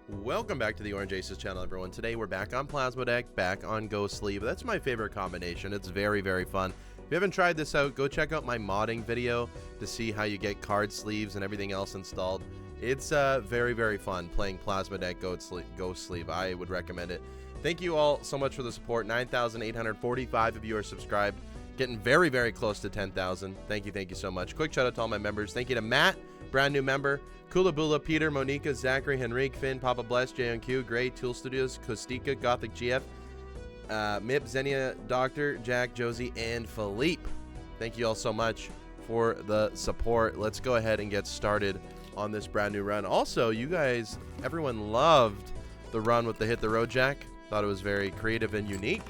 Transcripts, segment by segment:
Welcome back to the Orange Aces channel, everyone. Today we're back on Plasma Deck, back on Ghost Sleeve. That's my favorite combination. It's very, very fun. If you haven't tried this out, go check out my modding video to see how you get card sleeves and everything else installed. It's very, very fun playing Plasma Deck Ghost Sleeve. I would recommend it. Thank you all so much for the support. 9,845 of you are subscribed. Getting very, very close to 10,000. Thank you so much. Quick shout out to all my members. Thank you to Matt, brand new member. Kula Bula, Peter, Monica, Zachary, Henrique, Finn, Papa Bless, JNQ, Gray, Tool Studios, Kostika, Gothic GF, Mip, Xenia, Doctor, Jack, Josie, and Philippe. Thank you all so much for the support. Let's go ahead and get started on this brand new run. Also, you guys, everyone loved the run with the Hit the Road Jack. Thought it was very creative and unique.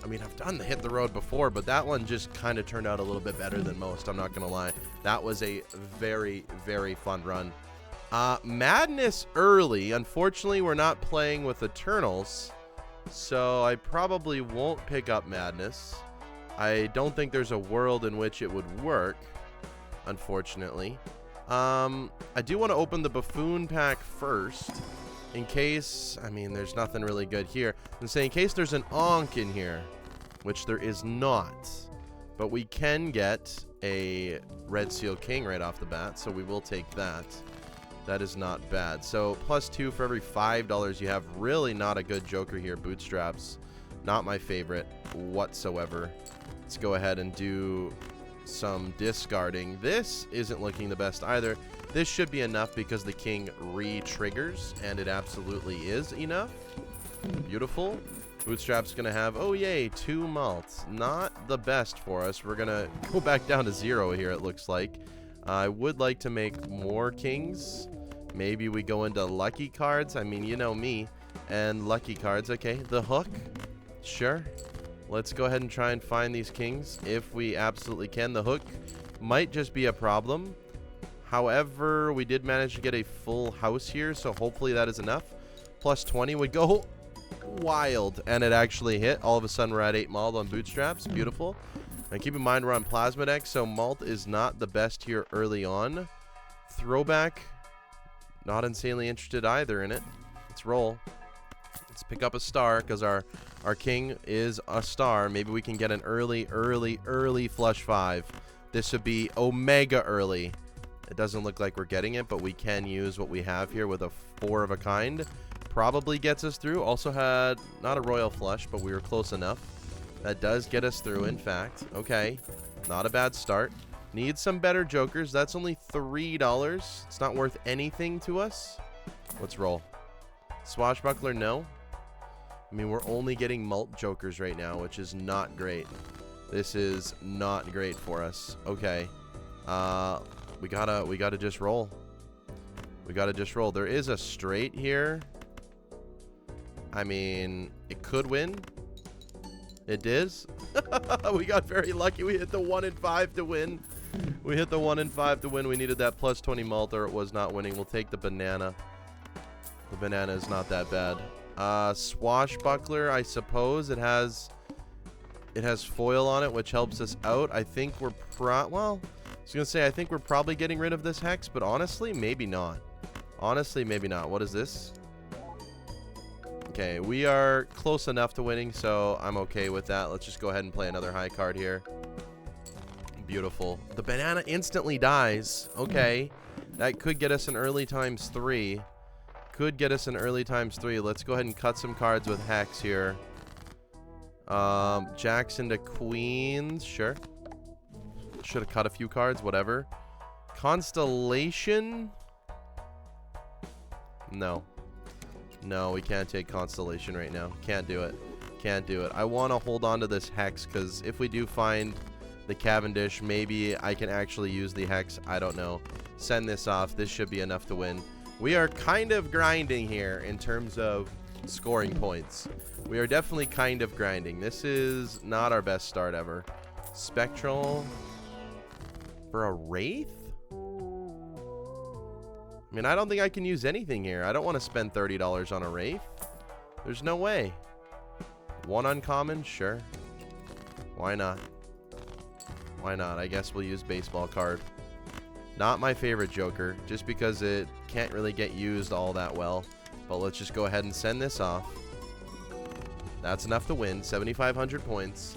I mean, I've done the Hit the Road before, but that one just kind of turned out a little bit better than most. I'm not going to lie. That was a very, very fun run. Madness early. Unfortunately, we're not playing with Eternals, so I probably won't pick up Madness. I don't think there's a world in which it would work, unfortunately. I do want to open the Buffoon pack first, in case, I mean, there's nothing really good here. And say in case there's an Ankh in here, which there is not, but we can get a Red Seal King right off the bat, so we will take that. That is not bad. So +2 for every $5 you have. Really not a good joker here. Bootstraps, not my favorite whatsoever. Let's go ahead and do some discarding. This isn't looking the best either. This should be enough because the king re-triggers, and it absolutely is enough. Beautiful. Bootstrap's gonna have, oh yay, 2 malts. Not the best for us. We're gonna go back down to 0 here, it looks like. I would like to make more kings. Maybe we go into lucky cards. I mean, you know me. And lucky cards. Okay, the hook. Sure. Let's go ahead and try and find these kings if we absolutely can. The hook might just be a problem. However, we did manage to get a full house here, so hopefully that is enough. +20 would go wild, and it actually hit. All of a sudden, we're at 8 malt on Bootstraps. Beautiful. And keep in mind, we're on Plasma Deck, so malt is not the best here early on. Throwback, not insanely interested either in it. Let's roll. Let's pick up a star, because our king is a star. Maybe we can get an early flush 5. This would be Omega early. It doesn't look like we're getting it, but we can use what we have here with a 4 of a kind. Probably gets us through. Also had, not a royal flush, but we were close enough. That does get us through, in fact. Okay, not a bad start. Need some better jokers. That's only $3. It's not worth anything to us. Let's roll. Swashbuckler, no. I mean, we're only getting malt jokers right now, which is not great. This is not great for us. Okay. We gotta just roll. We gotta just roll. There is a straight here. I mean, it could win. It is. We got very lucky. We hit the 1 in 5 to win. We hit the 1 in 5 to win. We needed that +20 malt or it was not winning. We'll take the banana. The banana is not that bad. Swashbuckler, I suppose. It has foil on it, which helps us out. I think we're well, I was going to say, I think we're probably getting rid of this hex, but honestly, maybe not. Honestly, maybe not. What is this? Okay, we are close enough to winning, so I'm okay with that. Let's just go ahead and play another high card here. Beautiful. The banana instantly dies. Okay. That could get us an early ×3. Could get us an early ×3. Let's go ahead and cut some cards with Hex here. Jacks into Queens. Sure. Should have cut a few cards. Whatever. Constellation? No. No, we can't take Constellation right now. Can't do it. Can't do it. I want to hold on to this Hex, because if we do find the Cavendish, maybe I can actually use the Hex. I don't know. Send this off. This should be enough to win. We are kind of grinding here in terms of scoring points. We are definitely kind of grinding. This is not our best start ever. Spectral for a Wraith? I mean, I don't think I can use anything here. I don't want to spend $30 on a Wraith. There's no way. 1 uncommon? Sure. Why not? Why not? I guess we'll use baseball card. Not my favorite Joker, just because it can't really get used all that well. But let's just go ahead and send this off. That's enough to win. 7,500 points.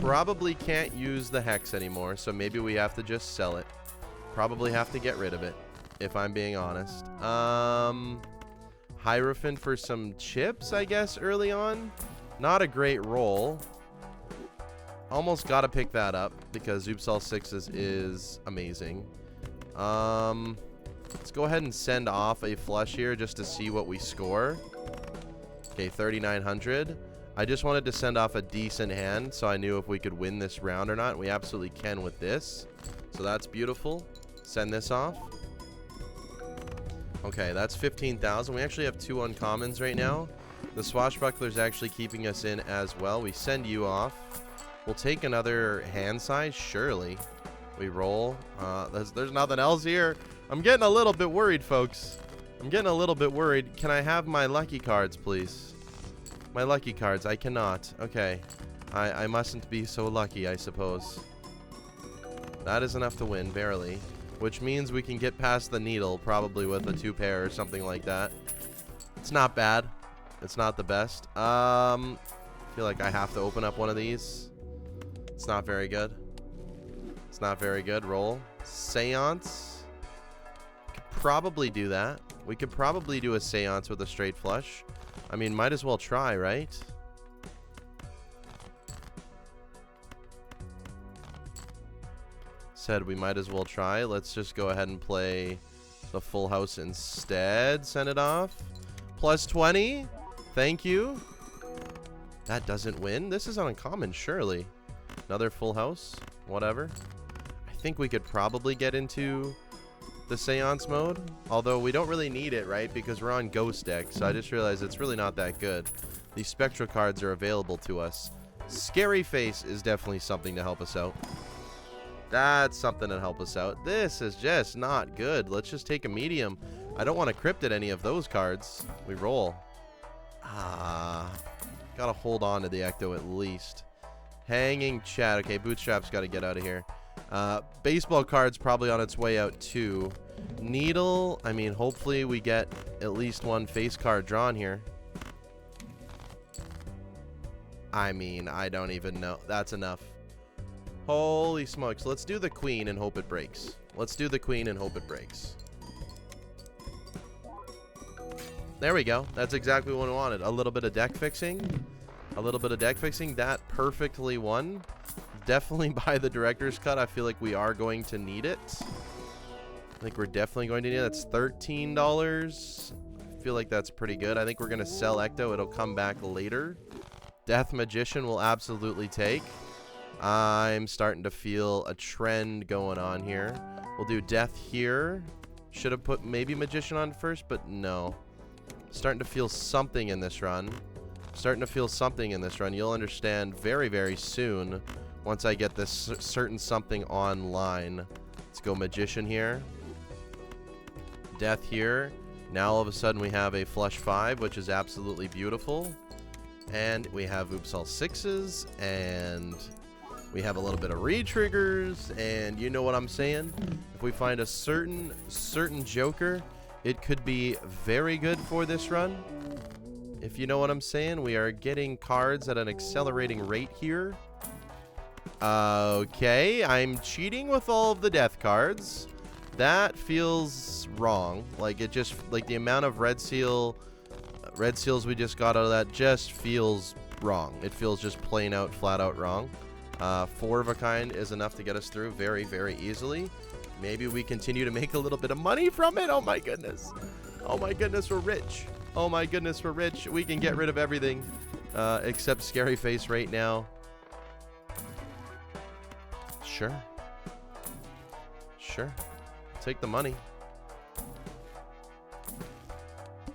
Probably can't use the hex anymore, so maybe we have to just sell it. Probably have to get rid of it, if I'm being honest. Hierophant for some chips, I guess, early on. Not a great roll. Almost got to pick that up because Zoopsal 6s is amazing. Let's go ahead and send off a flush here just to see what we score. Okay, 3,900. I just wanted to send off a decent hand so I knew if we could win this round or not. We absolutely can with this. So that's beautiful. Send this off. Okay, that's 15,000. We actually have 2 uncommons right now. The Swashbuckler's actually keeping us in as well. We send you off. We'll take another hand size, surely. We roll. There's nothing else here. I'm getting a little bit worried, folks. I'm getting a little bit worried. Can I have my lucky cards, please? My lucky cards. I cannot. Okay. I mustn't be so lucky, I suppose. That is enough to win, barely. Which means we can get past the needle, probably with a 2-pair or something like that. It's not bad. It's not the best. I feel like I have to open up one of these. It's not very good. It's not very good. Roll. Seance. Could probably do that. We could probably do a seance with a straight flush. I mean, might as well try, right? Said we might as well try. Let's just go ahead and play the full house instead. Send it off. Plus 20. Thank you. That doesn't win. This is uncommon, surely. Another full house. Whatever. I think we could probably get into the seance mode. Although we don't really need it, right? Because we're on ghost deck. So I just realized it's really not that good. These spectral cards are available to us. Scary Face is definitely something to help us out. That's something to help us out. This is just not good. Let's just take a medium. I don't want to cryptid any of those cards. We roll. Gotta hold on to the Ecto at least. Hanging Chat. Okay, Bootstrap's got to get out of here. Baseball card's probably on its way out too. Needle. I mean, hopefully we get at least one face card drawn here. I mean, I don't even know. That's enough. Holy smokes. Let's do the queen and hope it breaks. Let's do the queen and hope it breaks. There we go. That's exactly what we wanted. A little bit of deck fixing. A little bit of deck fixing. That perfectly won. Definitely by the director's cut. I feel like we are going to need it. I think we're definitely going to need it. That's $13. I feel like that's pretty good. I think we're going to sell Ecto. It'll come back later. Death Magician will absolutely take. I'm starting to feel a trend going on here. We'll do Death here. Should have put maybe Magician on first, but no. Starting to feel something in this run. Starting to feel something in this run. You'll understand very, very soon once I get this certain something online. Let's go Magician here. Death here. Now all of a sudden we have a flush 5, which is absolutely beautiful. And we have Oops All 6s, and we have a little bit of re-triggers, and you know what I'm saying? If we find a certain Joker, it could be very good for this run. If you know what I'm saying, we are getting cards at an accelerating rate here. Okay, I'm cheating with all of the death cards. That feels wrong. Like, it just, like, the amount of red seals we just got out of that just feels wrong. It feels just plain out, flat out wrong. 4 of a kind is enough to get us through very, very easily. Maybe we continue to make a little bit of money from it. Oh my goodness. Oh my goodness, we're rich. Oh my goodness, we're rich. We can get rid of everything except Scary Face right now. Sure. Sure. Take the money.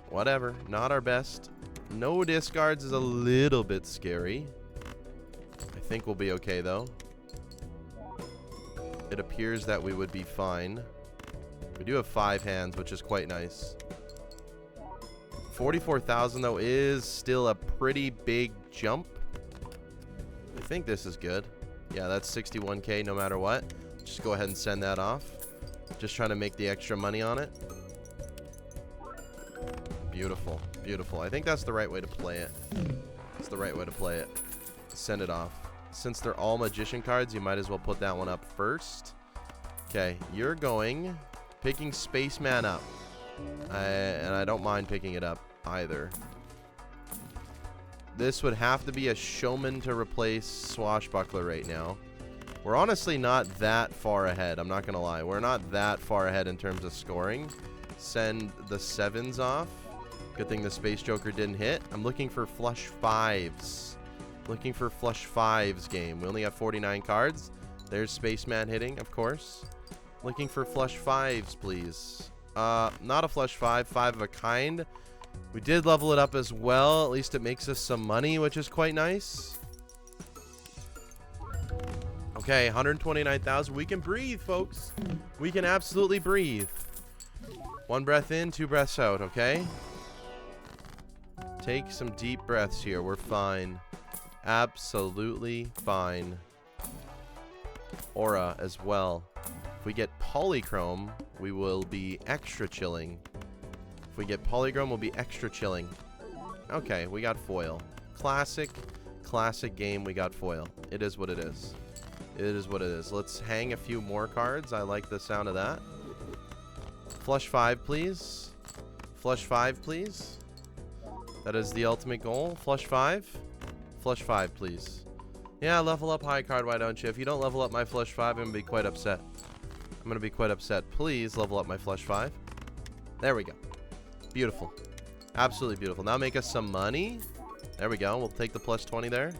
Whatever. Not our best. No discards is a little bit scary. I think we'll be okay, though. It appears that we would be fine. We do have 5 hands, which is quite nice. 44,000, though, is still a pretty big jump. I think this is good. Yeah, that's 61K no matter what. Just go ahead and send that off. Just trying to make the extra money on it. Beautiful. Beautiful. I think that's the right way to play it. It's the right way to play it. Send it off. Since they're all magician cards, you might as well put that one up first. Okay, you're going... Picking Spaceman up. And I don't mind picking it up either. This would have to be a showman to replace Swashbuckler right now. We're honestly not that far ahead. I'm not going to lie. We're not that far ahead in terms of scoring. Send the 7s off. Good thing the Space Joker didn't hit. I'm looking for flush 5s. Looking for flush 5s game. We only have 49 cards. There's Spaceman hitting, of course. Looking for flush 5s, please. Not a flush 5. 5 of a kind. We did level it up as well. At least it makes us some money, which is quite nice. Okay, 129,000. We can breathe, folks. We can absolutely breathe. 1 breath in, 2 breaths out, okay? Take some deep breaths here. We're fine. Absolutely fine. Aura as well. If we get polychrome, we will be extra chilling. If we get polychrome, we'll be extra chilling. Okay, we got foil. Classic game, we got foil. It is what it is. It is what it is. Let's hang a few more cards. I like the sound of that. Flush 5, please. Flush 5, please. That is the ultimate goal. Flush 5. Flush 5, please. Yeah, level up high card, why don't you? If you don't level up my flush 5, I'm going to be quite upset. I'm going to be quite upset. Please level up my flush 5. There we go. Beautiful. Absolutely beautiful. Now make us some money. There we go. We'll take the plus 20 there.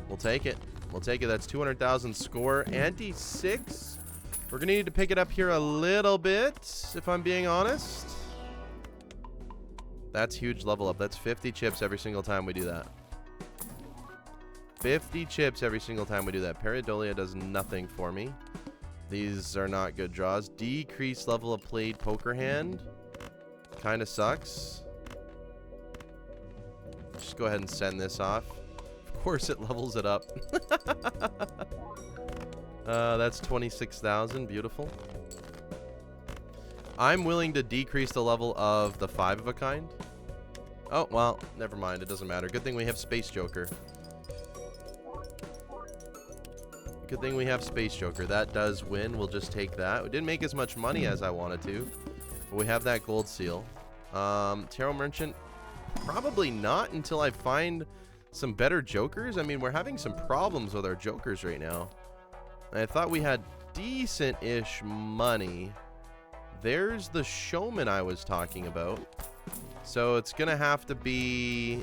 We'll take it. We'll take it. That's 200,000 score. Ante 6. We're going to need to pick it up here a little bit, if I'm being honest. That's huge level up. That's 50 chips every single time we do that. 50 chips every single time we do that. Pareidolia does nothing for me. These are not good draws. Decreased level of played poker hand. Kind of sucks. Just go ahead and send this off. Of course it levels it up. That's 26,000. Beautiful. I'm willing to decrease the level of the 5 of a kind. Oh, well, never mind. It doesn't matter. Good thing we have Space Joker. Good thing we have Space Joker. That does win. We'll just take that. We didn't make as much money as I wanted to. But we have that gold seal. Tarot Merchant, probably not until I find some better jokers. I mean, we're having some problems with our jokers right now. I thought we had decent-ish money. There's the showman I was talking about. So it's going to have to be...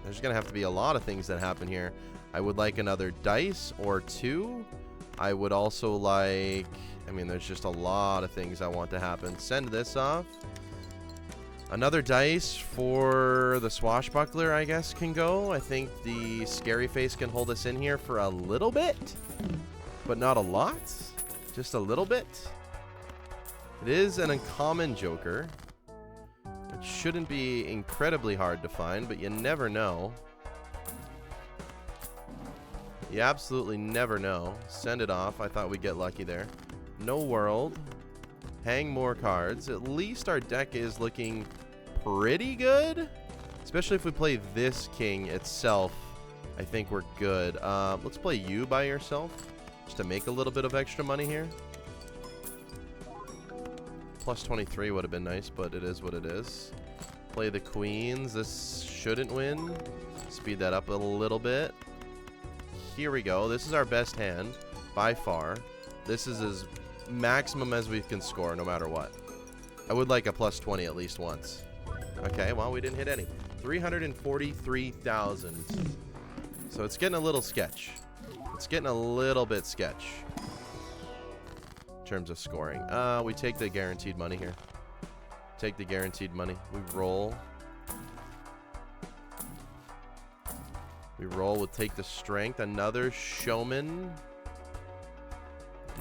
There's going to have to be a lot of things that happen here. I would like another dice or 2. I would also like... I mean, there's just a lot of things I want to happen. Send this off. Another dice for the Swashbuckler, I guess, can go. I think the Scary Face can hold us in here for a little bit. But not a lot. Just a little bit. It is an uncommon joker. It shouldn't be incredibly hard to find, but you never know. You absolutely never know. Send it off. I thought we'd get lucky there. No world. Hang more cards. At least our deck is looking pretty good. Especially if we play this king itself. I think we're good. Let's play you by yourself. Just to make a little bit of extra money here. Plus 23 would have been nice, but it is what it is. Play the queens. This shouldn't win. Speed that up a little bit. Here we go. This is our best hand by far. This is as maximum as we can score no matter what. I would like a plus 20 at least once. Okay, well, we didn't hit any. 343,000. So it's getting a little sketch. It's getting a little bit sketch in terms of scoring. We take the guaranteed money here. Take the guaranteed money. We roll. We roll. We'll take the strength. Another showman.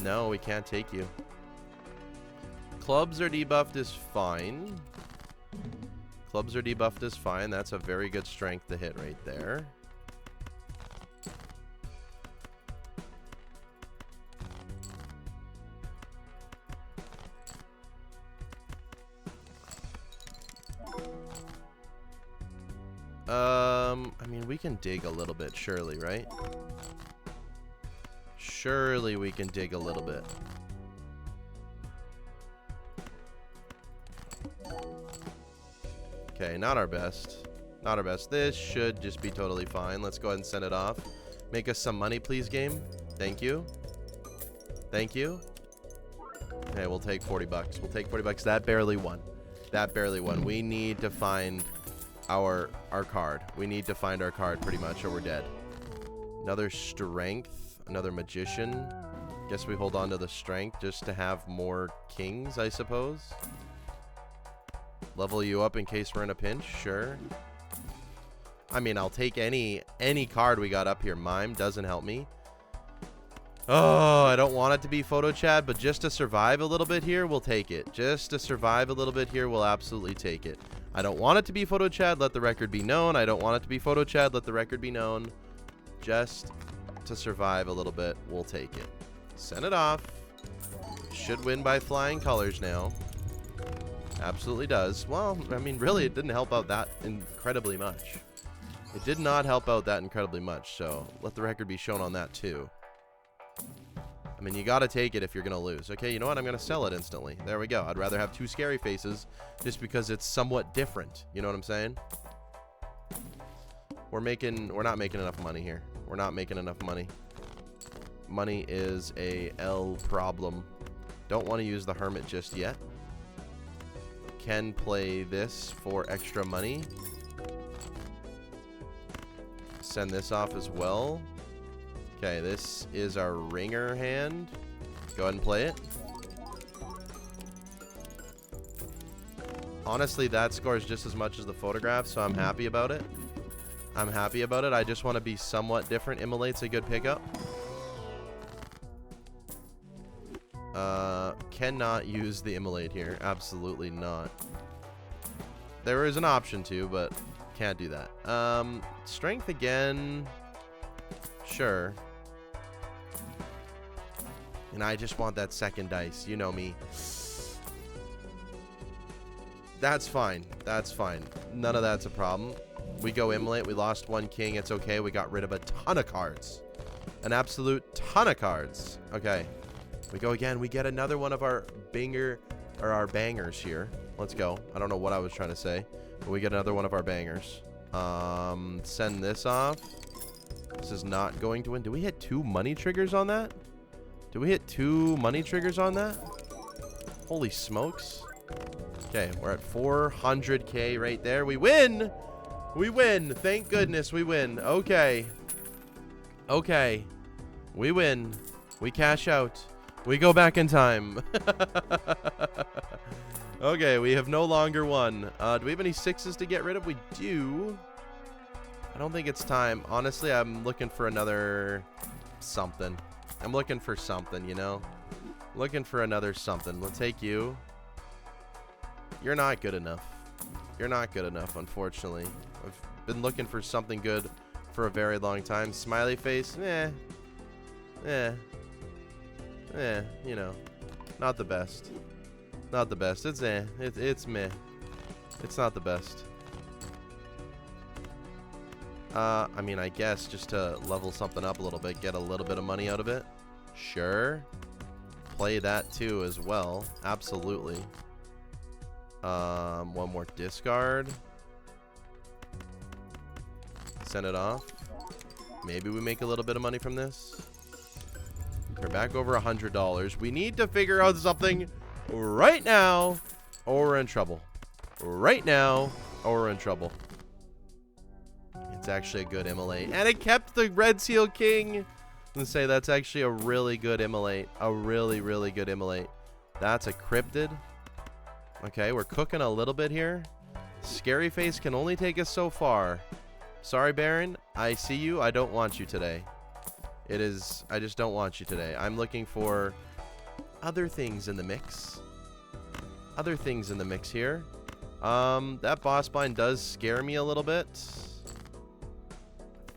No, we can't take you. Clubs are debuffed is fine. Clubs are debuffed is fine. That's a very good strength to hit right there. I mean, we can dig a little bit, surely, right? Surely we can dig a little bit. Okay, not our best. Not our best. This should just be totally fine. Let's go ahead and send it off. Make us some money, please, game. Thank you. Thank you. Okay, we'll take 40 bucks. We'll take 40 bucks. That barely won. That barely won. We need to find our card. We need to find our card pretty much, or we're dead. Another strength. Another magician. Guess we hold on to the strength just to have more kings, I suppose. Level you up in case we're in a pinch. Sure. I mean, I'll take any card we got up here. Mime doesn't help me. Oh, I don't want it to be Photo Chad, but just to survive a little bit here, we'll take it. Just to survive a little bit here, we'll absolutely take it. I don't want it to be Photo Chad, let the record be known. I don't want it to be Photo Chad, let the record be known. Just to survive a little bit, we'll take it. Send it off. Should win by flying colors now. Absolutely does. Well, I mean, really, it didn't help out that incredibly much. It did not help out that incredibly much, so let the record be shown on that, too. I mean, you gotta take it if you're gonna lose. Okay, you know what? I'm gonna sell it instantly. There we go. I'd rather have two scary faces just because it's somewhat different. You know what I'm saying? We're not making enough money here. We're not making enough money. Money is a L problem. Don't want to use the Hermit just yet. Can play this for extra money. Send this off as well. Okay, this is our ringer hand. Go ahead and play it. Honestly, that scores just as much as the photograph, so I'm happy about it. I'm happy about it. I just want to be somewhat different. Immolate's a good pickup. Cannot use the Immolate here. Absolutely not. There is an option to, but can't do that. Strength again. Sure. And I just want that second dice. You know me. That's fine. That's fine. None of that's a problem. We go Immolate. We lost one king. It's okay. We got rid of a ton of cards. An absolute ton of cards. Okay. We go again. We get another one of our our bangers here. Let's go. I don't know what I was trying to say, but we get another one of our bangers. Send this off. This is not going to win. Do we hit 2 money triggers on that? Do we hit 2 money triggers on that? Holy smokes. Okay, we're at 400K right there. We win! We win! Thank goodness we win. Okay. Okay. We win. We cash out. We go back in time. Okay, we have no longer won. Do we have any 6s to get rid of? We do. I don't think it's time. Honestly, I'm looking for another something. I'm looking for something, you know? Looking for another something. We'll take you. You're not good enough. You're not good enough, unfortunately. I've been looking for something good for a very long time. Smiley face, you know, not the best. Not the best. It's it's meh. It's not the best. I mean, I guess just to level something up a little bit, get a little bit of money out of it. Sure. Play that too as well. Absolutely. One more discard. Send it off. Maybe we make a little bit of money from this. We're back over $100. We need to figure out something right now, or we're in trouble. Right now, or we're in trouble. It's actually a good Immolate. And it kept the Red Seal King. And say that's actually a really good Immolate. A really, really good Immolate. That's a Cryptid. Okay, we're cooking a little bit here. Scary Face can only take us so far. Sorry, Baron. I see you. I don't want you today. I just don't want you today. I'm looking for other things in the mix. Other things in the mix here. That boss bind does scare me a little bit.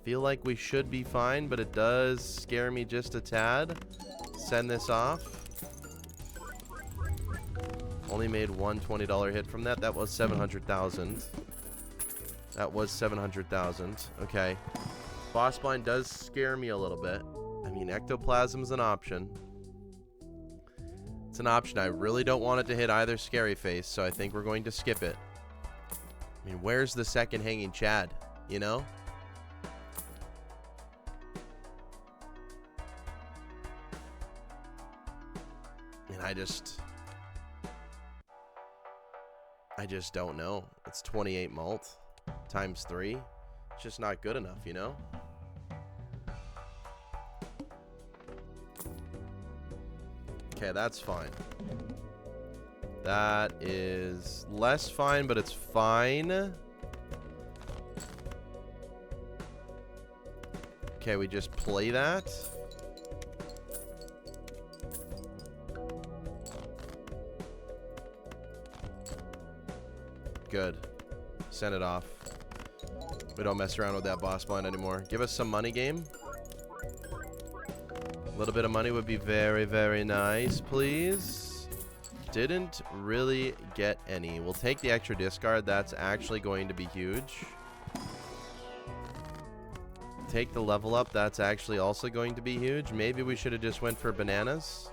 Feel like we should be fine, but it does scare me just a tad. Send this off. Only made one $20 hit from that. That was 700,000. That was 700,000. Okay. Boss blind does scare me a little bit. I mean, ectoplasm's an option. It's an option. I really don't want it to hit either scary face, so I think we're going to skip it. I mean, where's the second hanging Chad? You know? And I just don't know. It's 28 malt times 3. It's just not good enough, you know? Okay, that's fine. That is less fine, but it's fine. Okay, we just play that. Good. Send it off. We don't mess around with that boss blind anymore. Give us some money, game. A little bit of money would be very, very nice, please. Didn't really get any. We'll take the extra discard. That's actually going to be huge. Take the level up. That's actually also going to be huge. Maybe we should have just went for bananas.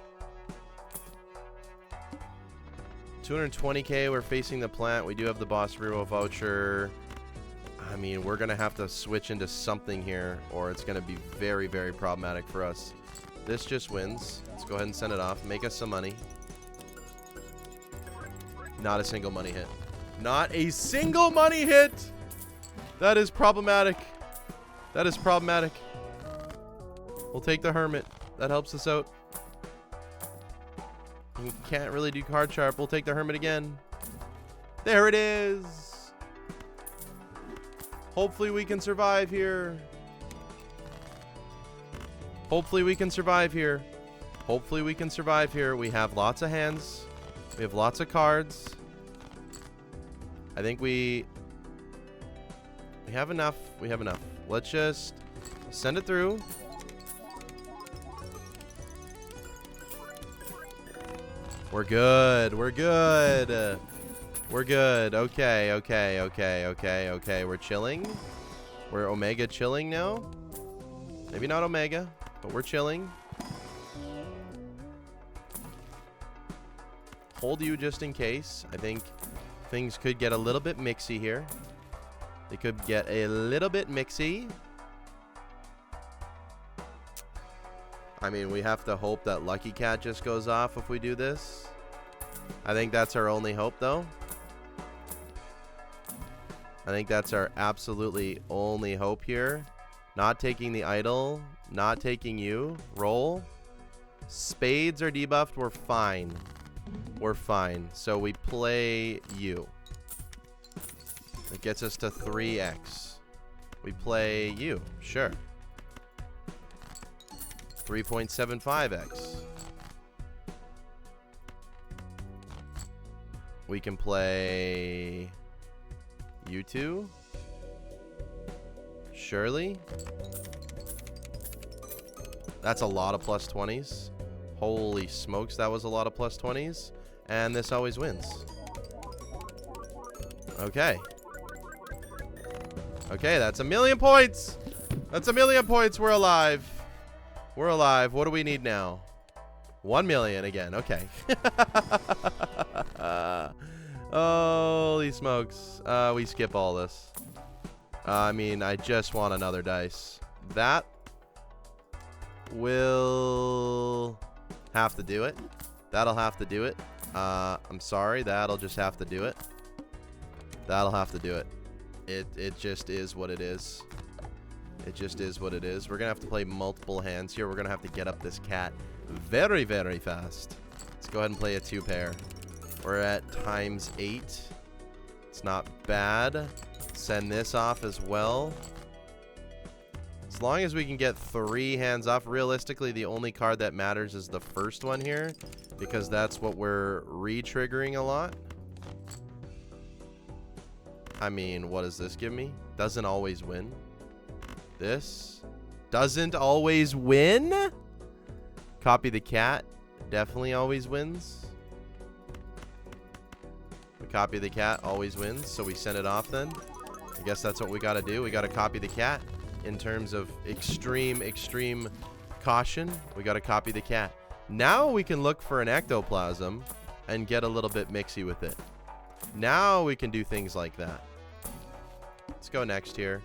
220k, we're facing the plant. We do have the boss reroll voucher. I mean, we're going to have to switch into something here, or it's going to be very, very problematic for us. This just wins. Let's go ahead and send it off. Make us some money. Not a single money hit. Not a single money hit! That is problematic. That is problematic. We'll take the Hermit. That helps us out. We can't really do card sharp. We'll take the Hermit again. There it is. Hopefully we can survive here. Hopefully we can survive here. Hopefully we can survive here. We have lots of hands. We have lots of cards. I think we have enough. We have enough. Let's just send it through. We're good. We're good. We're good. Okay, okay, okay, okay, okay. We're chilling. We're Omega chilling now. Maybe not Omega, but we're chilling. Hold you just in case. I think things could get a little bit mixy here. They could get a little bit mixy. I mean, we have to hope that Lucky Cat just goes off if we do this. I think that's our only hope, though. I think that's our absolutely only hope here. Not taking the idol. Not taking you. Roll. Spades are debuffed. We're fine. We're fine. So we play you. It gets us to 3x. We play you. Sure. 3.75x. We can play you two. Surely. That's a lot of plus 20s. Holy smokes, that was a lot of plus 20s. And this always wins. Okay. Okay, that's 1,000,000 points. That's 1,000,000 points. We're alive. We're alive. What do we need now? 1 million again. Okay. Holy smokes. We skip all this. I mean, I just want another dice. That will have to do it. That'll have to do it. I'm sorry. That'll just have to do it. That'll have to do it. It just is what it is. It just is what it is. We're going to have to play multiple hands here. We're going to have to get up this cat very, very fast. Let's go ahead and play a 2-pair. We're at ×8. It's not bad. Send this off as well. As long as we can get 3 hands off, realistically, the only card that matters is the first one here, because that's what we're re-triggering a lot. I mean, what does this give me? Doesn't always win. This doesn't always win. Copy the cat. Definitely always wins. We copy the cat. Always wins. So we send it off then. I guess that's what we got to do. We got to copy the cat in terms of extreme caution. We got to copy the cat. Now we can look for an ectoplasm and get a little bit mixy with it. Now we can do things like that. Let's go next here.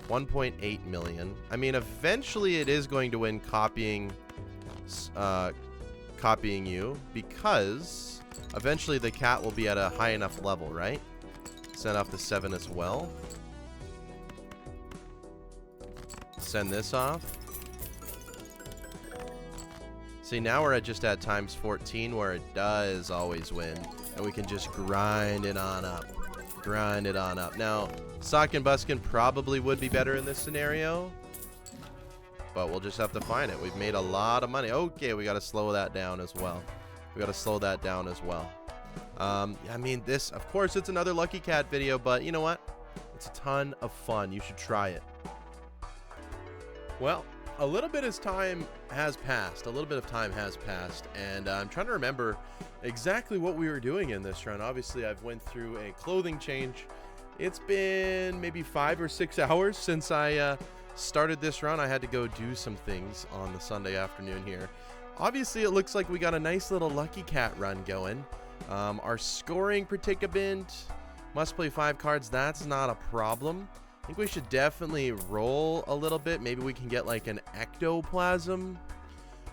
1.8 million. I mean, eventually it is going to win copying you, because eventually the cat will be at a high enough level, right? Send off the 7 as well. Send this off. See, now we're just at times 14, where it does always win, and we can just grind it on up. Grind it on up. Now, Sock and Buskin probably would be better in this scenario, but we'll just have to find it. We've made a lot of money. Okay, we got to slow that down as well. We got to slow that down as well. I mean, this, of course, it's another Lucky Cat video, but you know what? It's a ton of fun. You should try it. Well, a little bit of time has passed. And I'm trying to remember exactly what we were doing in this run. Obviously, I've went through a clothing change. It's been maybe 5 or 6 hours since I started this run. I had to go do some things on the Sunday afternoon here. Obviously, it looks like we got a nice little Lucky Cat run going. Our scoring predicament, must play 5 cards. That's not a problem. I think we should definitely roll a little bit. Maybe we can get like an ectoplasm.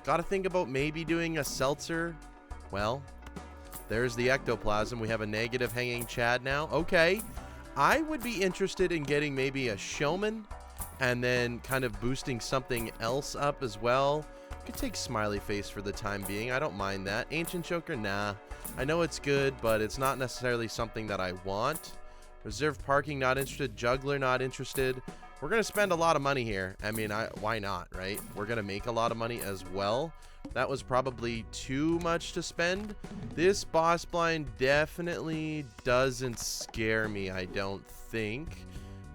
Got to think about maybe doing a seltzer. Well, there's the ectoplasm. We have a negative hanging Chad now. Okay. I would be interested in getting maybe a showman and then kind of boosting something else up as well. Could take Smiley Face for the time being. I don't mind that. Ancient Joker, nah. I know it's good, but it's not necessarily something that I want. Reserved Parking, not interested. Juggler, not interested. We're going to spend a lot of money here. I mean, why not, right? We're going to make a lot of money as well. That was probably too much to spend. This boss blind definitely doesn't scare me, I don't think.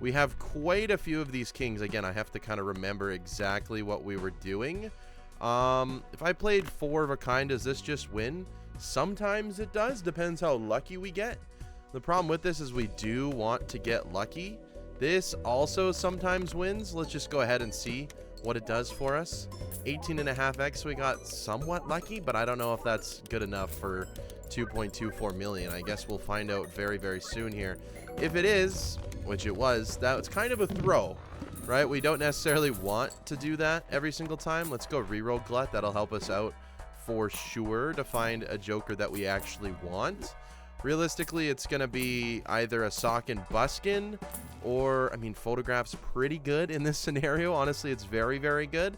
We have quite a few of these kings. Again, I have to kind of remember exactly what we were doing. If I played 4 of a kind, does this just win? Sometimes it does. Depends how lucky we get. The problem with this is we do want to get lucky. This also sometimes wins. Let's just go ahead and see what it does for us. 18.5x, we got somewhat lucky, but I don't know if that's good enough for 2.24 million. I guess we'll find out very, very soon here. If it is, which it was, that's kind of a throw, right? We don't necessarily want to do that every single time. Let's go reroll Glut. That'll help us out for sure to find a Joker that we actually want. Realistically, it's going to be either a Sock and Buskin or, I mean, Photograph's pretty good in this scenario. Honestly, it's very, very good.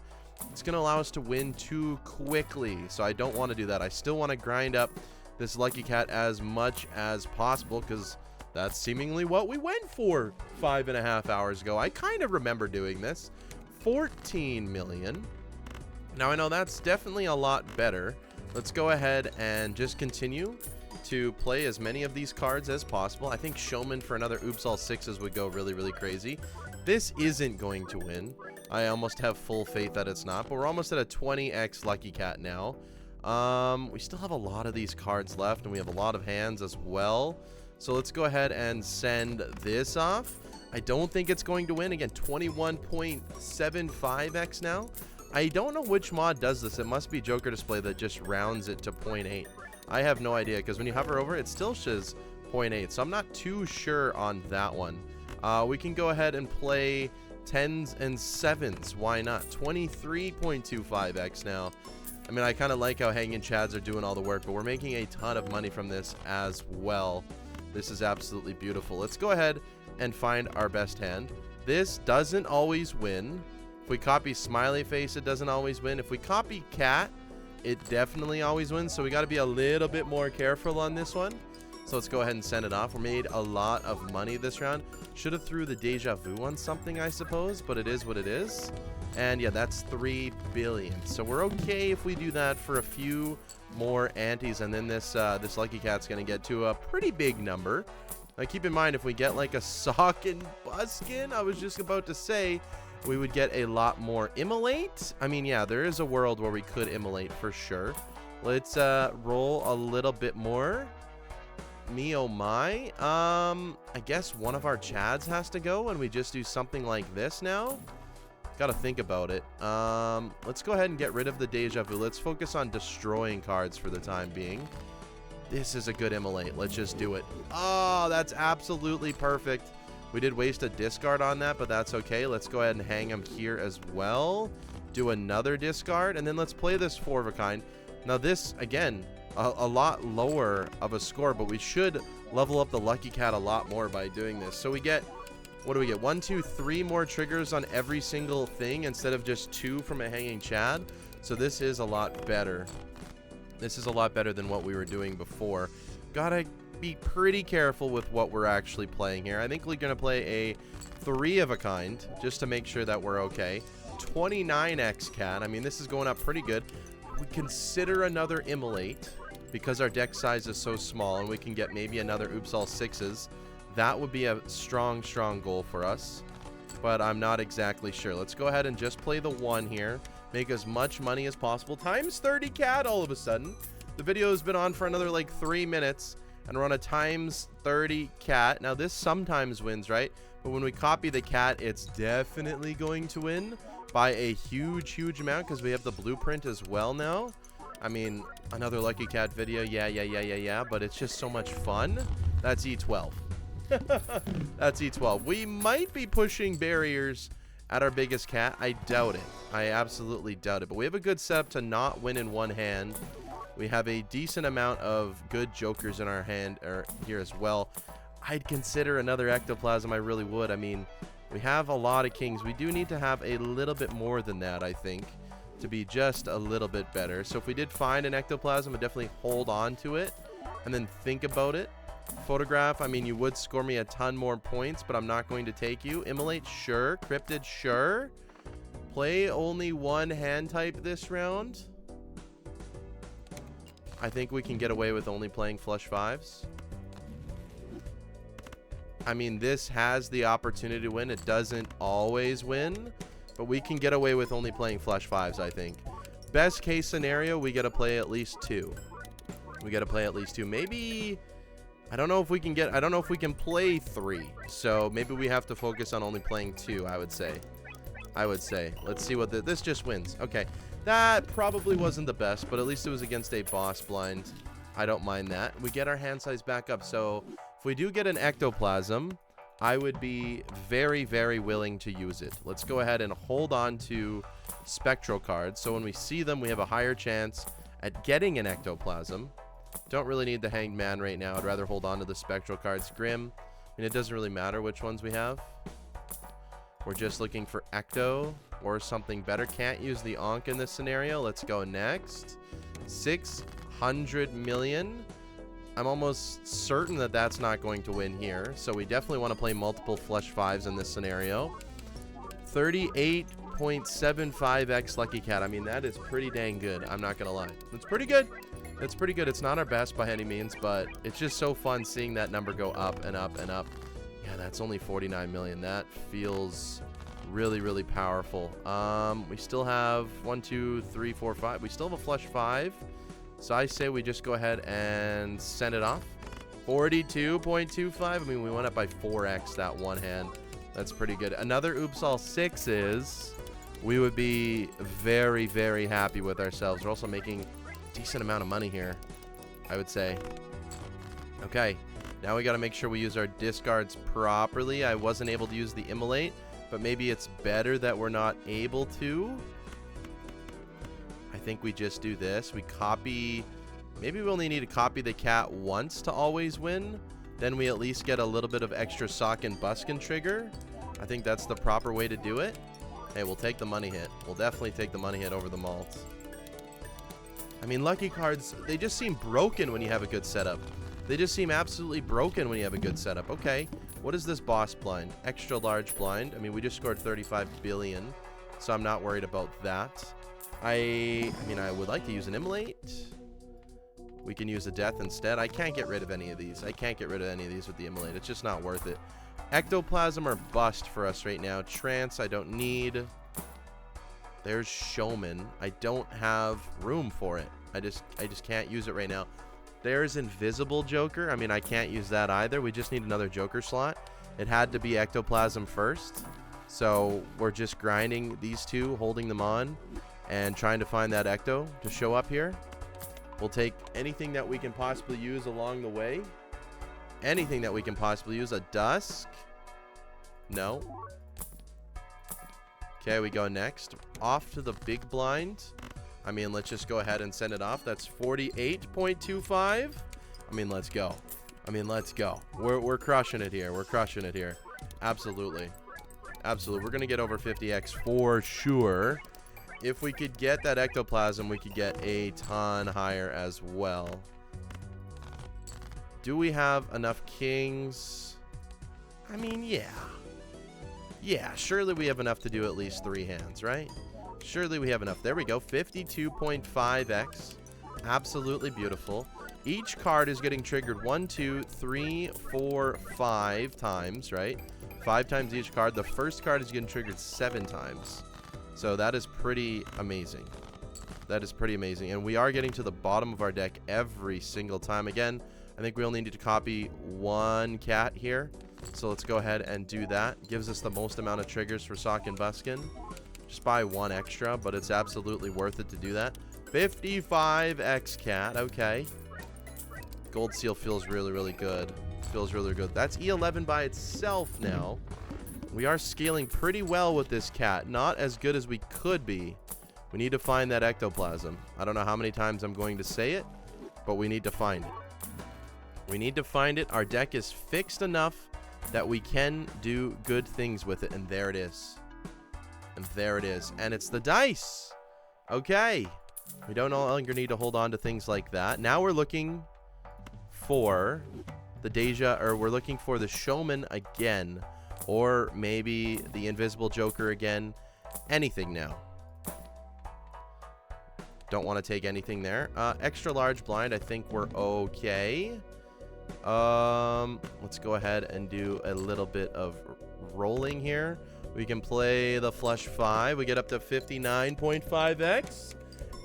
It's going to allow us to win too quickly, so I don't want to do that. I still want to grind up this Lucky Cat as much as possible, because that's seemingly what we went for 5.5 hours ago. I kind of remember doing this. 14 million. Now, I know that's definitely a lot better. Let's go ahead and just continue to play as many of these cards as possible. I think Showman for another Oops All Sixes would go really, really crazy. This isn't going to win. I almost have full faith that it's not, but we're almost at a 20x Lucky Cat now. We still have a lot of these cards left, and we have a lot of hands as well. So let's go ahead and send this off. I don't think it's going to win. Again, 21.75x now. I don't know which mod does this. It must be Joker Display that just rounds it to 0.8. I have no idea, because when you hover over it still says 0.8, so I'm not too sure on that one. We can go ahead and play 10s and 7s. Why not? 23.25x now. I mean, I kind of like how Hanging Chads are doing all the work, but we're making a ton of money from this as well. This is absolutely beautiful. Let's go ahead and find our best hand. This doesn't always win. If we copy Smiley Face, it doesn't always win. If we copy Cat, it definitely always wins. So we got to be a little bit more careful on this one. So let's go ahead and send it off. We made a lot of money this round. Should have threw the Deja Vu on something, I suppose, but it is what it is. And yeah, that's 3 billion. So we're okay if we do that for a few more antes, and then this Lucky Cat's gonna get to a pretty big number. Now keep in mind, if we get like a Sock and Buskin, I was just about to say, we would get a lot more Immolate. I mean, yeah, there is a world where we could Immolate for sure. Let's roll a little bit more. me, oh my. I guess one of our Chads has to go, and we just do something like this now. Gotta think about it. Let's go ahead and get rid of the Deja Vu. Let's focus on destroying cards for the time being. This is a good immolate. Let's just do it. Oh, that's absolutely perfect. We did waste a discard on that, but that's okay. Let's go ahead and hang him here as well. Do another discard, and then let's play this 4 of a kind. Now this, again, a lot lower of a score, but we should level up the Lucky Cat a lot more by doing this. So we get, what do we get? 1, 2, 3 more triggers on every single thing instead of just 2 from a hanging Chad. So this is a lot better. This is a lot better than what we were doing before. Gotta be pretty careful with what we're actually playing here. I think we're gonna play a 3 of a kind just to make sure that we're okay. 29x Cat. I mean, this is going up pretty good. We consider another immolate because our deck size is so small, and we can get maybe another Oops All 6s. That would be a strong goal for us, but I'm not exactly sure. Let's go ahead and just play the 1 here. Make as much money as possible. Times 30 Cat all of a sudden. The video has been on for another like 3 minutes, and we're on a times 30 Cat. Now this sometimes wins, right? But when we copy the Cat, it's definitely going to win by a huge amount because we have the blueprint as well now. I mean, another Lucky Cat video. Yeah, but it's just so much fun. That's E12. That's E12. We might be pushing barriers at our biggest cat. I doubt it. I absolutely doubt it. But we have a good setup to not win in one hand. We have a decent amount of good jokers in our hand here as well. I'd consider another ectoplasm. I really would. I mean, we have a lot of kings. We do need to have a little bit more than that, I think, to be just a little bit better. So if we did find an ectoplasm, I'd definitely hold on to it and then think about it. Photograph, I mean, you would score me a ton more points, but I'm not going to take you. Immolate, sure. Cryptid, sure. Play only 1 hand type this round. I think we can get away with only playing flush 5s. I mean, this has the opportunity to win. It doesn't always win, but we can get away with only playing flush 5s, I think. Best case scenario, we got to play at least 2. We got to play at least 2. Maybe... I don't know if we can play 3. So maybe we have to focus on only playing 2, I would say. Let's see what this just wins. Okay. That probably wasn't the best, but at least it was against a boss blind. I don't mind that. We get our hand size back up. So if we do get an ectoplasm, I would be very willing to use it. Let's go ahead and hold on to spectral cards. So when we see them, we have a higher chance at getting an ectoplasm. Don't really need the Hanged Man right now. I'd rather hold on to the spectral cards. Grim, I mean, it doesn't really matter which ones we have. We're just looking for Ecto or something better. Can't use the Ankh in this scenario. Let's go next. 600 million. I'm almost certain that that's not going to win here. So we definitely want to play multiple flush 5s in this scenario. 38.75x Lucky Cat. I mean, that is pretty dang good. I'm not going to lie. It's pretty good. It's pretty good. It's not our best by any means, but it's just so fun seeing that number go up and up and up. Yeah, that's only 49 million. That feels really powerful. We still have 1, 2, 3, 4, 5. We still have a flush 5. So I say we just go ahead and send it off. 42.25. I mean, we went up by 4x that one hand. That's pretty good. Another Oops All 6s. We would be very happy with ourselves. We're also making decent amount of money here, I would say. Okay, now we got to make sure we use our discards properly. I wasn't able to use the immolate, but maybe it's better that we're not able to. I think we just do this. We copy. Maybe we only need to copy the cat once to always win. Then we at least get a little bit of extra sock and buskin trigger. I think that's the proper way to do it. Hey, we'll take the money hit. We'll definitely take the money hit over the malt. I mean, lucky cards, they just seem broken when you have a good setup. They just seem absolutely broken when you have a good setup. Okay, what is this boss blind? Extra large blind. I mean, we just scored 35 billion, so I'm not worried about that. I mean, I would like to use an immolate. We can use a death instead. I can't get rid of any of these. I can't get rid of any of these with the immolate. It's just not worth it. Ectoplasm or bust for us right now. Trance, I don't need. There's Showman. I don't have room for it. I just can't use it right now. There's Invisible Joker. I mean, I can't use that either. We just need another Joker slot. It had to be Ectoplasm first. So we're just grinding these two, holding them on, and trying to find that Ecto to show up here. We'll take anything that we can possibly use along the way. Anything that we can possibly use. A Dusk. No. Okay, we go next. Off to the big blind. I mean, let's just go ahead and send it off. That's 48.25. I mean, let's go. I mean, let's go. We're crushing it here. We're crushing it here. Absolutely. Absolutely. We're going to get over 50x for sure. If we could get that Ectoplasm, we could get a ton higher as well. Do we have enough kings? I mean, yeah. Yeah, surely we have enough to do at least 3 hands, right? Surely we have enough. There we go. 52.5x. Absolutely beautiful. Each card is getting triggered 1, 2, 3, 4, 5 times, right? 5 times each card. The first card is getting triggered 7 times. So that is pretty amazing. That is pretty amazing. And we are getting to the bottom of our deck every single time. Again, I think we only need to copy 1 cat here. So let's go ahead and do that. Gives us the most amount of triggers for Sock and Buskin. Just buy 1 extra, but it's absolutely worth it to do that. 55x cat. Okay. Gold seal feels really, really good. Feels really good. That's E11 by itself now. We are scaling pretty well with this cat. Not as good as we could be. We need to find that Ectoplasm. I don't know how many times I'm going to say it, but we need to find it. We need to find it. Our deck is fixed enough that we can do good things with it. And there it is. And there it is. And it's the dice. Okay. We don't no longer need to hold on to things like that. Now we're looking for the Deja, or we're looking for the Showman again. Or maybe the Invisible Joker again. Anything now. Don't want to take anything there. Extra large blind. I think we're okay. Let's go ahead and do a little bit of rolling here. We can play the flush 5. We get up to 59.5x.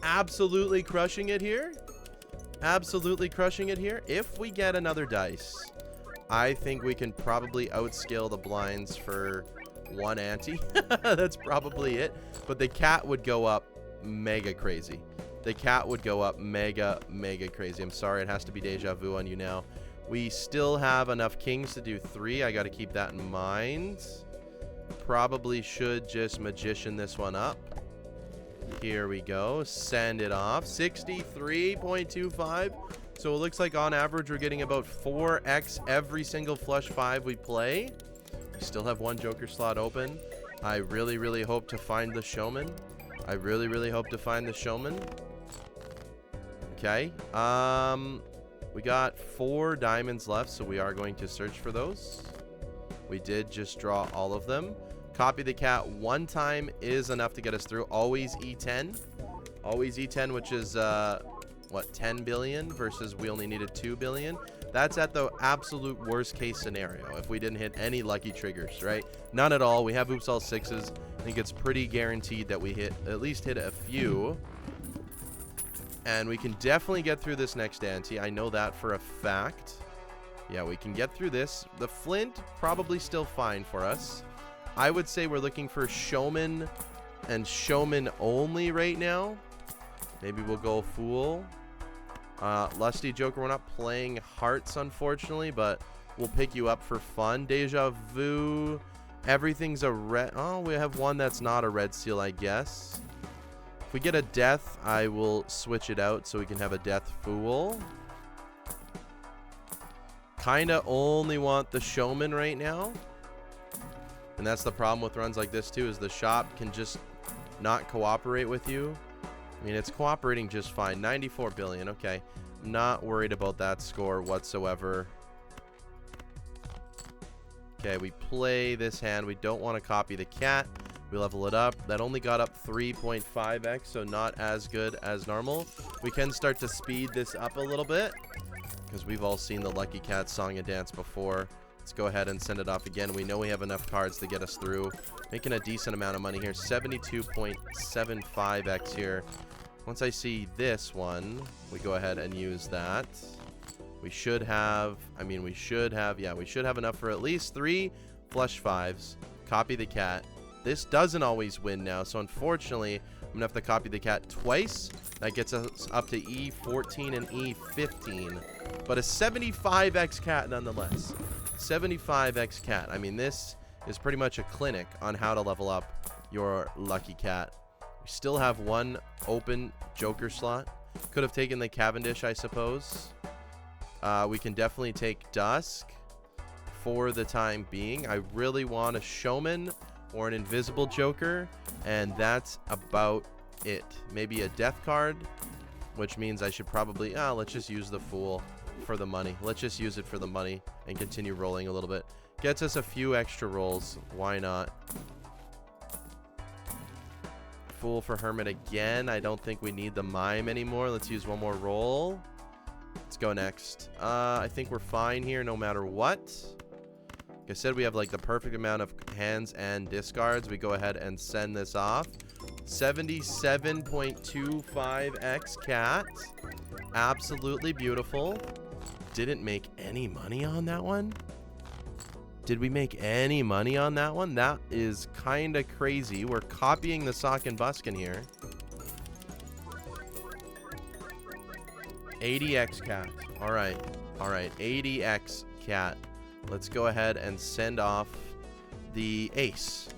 Absolutely crushing it here. Absolutely crushing it here. If we get another dice, I think we can probably outscale the blinds for 1 ante. That's probably it. But the cat would go up mega crazy. The cat would go up mega crazy. I'm sorry, it has to be Deja Vu on you now. We still have enough kings to do 3. I got to keep that in mind. Probably should just magician this one up. Here we go. Send it off. 63.25. So it looks like on average we're getting about 4x every single flush 5 we play. We still have 1 Joker slot open. I really hope to find the Showman. I really hope to find the Showman. Okay. We got 4 diamonds left, so we are going to search for those. We did just draw all of them. Copy the cat 1 time is enough to get us through. Always E10. Always E10, which is, what, 10 billion versus we only needed 2 billion. That's at the absolute worst case scenario if we didn't hit any lucky triggers, right? None at all. We have oops all 6s. I think it's pretty guaranteed that we at least hit a few. And we can definitely get through this next ante. I know that for a fact. Yeah, we can get through this. The flint, probably still fine for us. I would say we're looking for Showman and Showman only right now. Maybe we'll go Fool. Lusty Joker, we're not playing Hearts, unfortunately, but we'll pick you up for fun. Deja Vu, everything's a red. Oh, we have one that's not a red seal, I guess. If we get a death, I will switch it out so we can have a death Fool. Kinda only want the Showman right now. And that's the problem with runs like this too, is the shop can just not cooperate with you. I mean, it's cooperating just fine. 94 billion. Okay. I'm not worried about that score whatsoever. Okay, we play this hand. We don't want to copy the cat. We level it up. That only got up 3.5x, so not as good as normal. We can start to speed this up a little bit because we've all seen the Lucky Cat song and dance before. Let's go ahead and send it off again. We know we have enough cards to get us through. Making a decent amount of money here. 72.75x here. Once I see this one, we go ahead and use that. We should have, yeah, we should have enough for at least 3 flush 5s. Copy the cat. This doesn't always win now, so unfortunately, I'm going to have to copy the cat twice. That gets us up to E14 and E15. But a 75x cat nonetheless. 75x cat. I mean, this is pretty much a clinic on how to level up your lucky cat. We still have 1 open Joker slot. Could have taken the Cavendish, I suppose. We can definitely take Dusk for the time being. I really want a Showman or an Invisible Joker, and that's about it. Maybe a Death card, which means I should probably, let's just use the Fool for the money. Let's just use it for the money and continue rolling a little bit. Gets us a few extra rolls. Why not? Fool for Hermit again. I don't think we need the Mime anymore. Let's use 1 more roll. Let's go next. I think we're fine here no matter what. Like I said, we have like the perfect amount of hands and discards. We go ahead and send this off. 77.25x cat. Absolutely beautiful. Didn't make any money on that one. Did we make any money on that one? That is kind of crazy. We're copying the Sock and Buskin here. 80x cat. All right. 80x cat. Let's go ahead and send off the ace.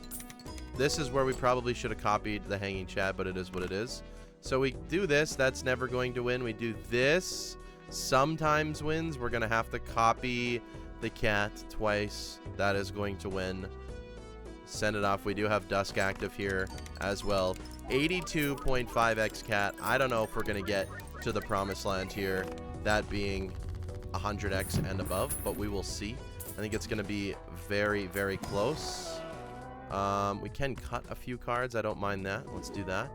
This is where we probably should have copied the Hanging Chad, but it is what it is. So we do this. That's never going to win. We do this. Sometimes wins. We're going to have to copy the cat twice. That is going to win. Send it off. We do have Dusk active here as well. 82.5x cat. I don't know if we're going to get to the promised land here, that being 100x and above, but we will see. I think it's going to be very, very close. We can cut a few cards. I don't mind that. Let's do that.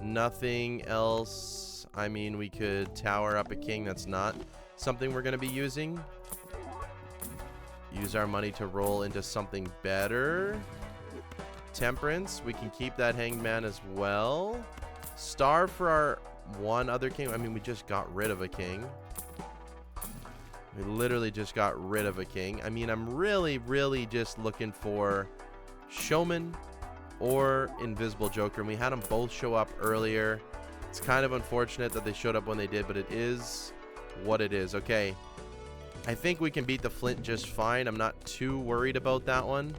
Nothing else. I mean, we could tower up a king. That's not something we're going to be using. Use our money to roll into something better. Temperance. We can keep that Hanged Man as well. Star for our 1 other king. I mean, we just got rid of a king. We literally just got rid of a king. I mean, I'm really, really just looking for Showman or Invisible Joker. And we had them both show up earlier. It's kind of unfortunate that they showed up when they did, but it is what it is. Okay. I think we can beat the Flint just fine. I'm not too worried about that one.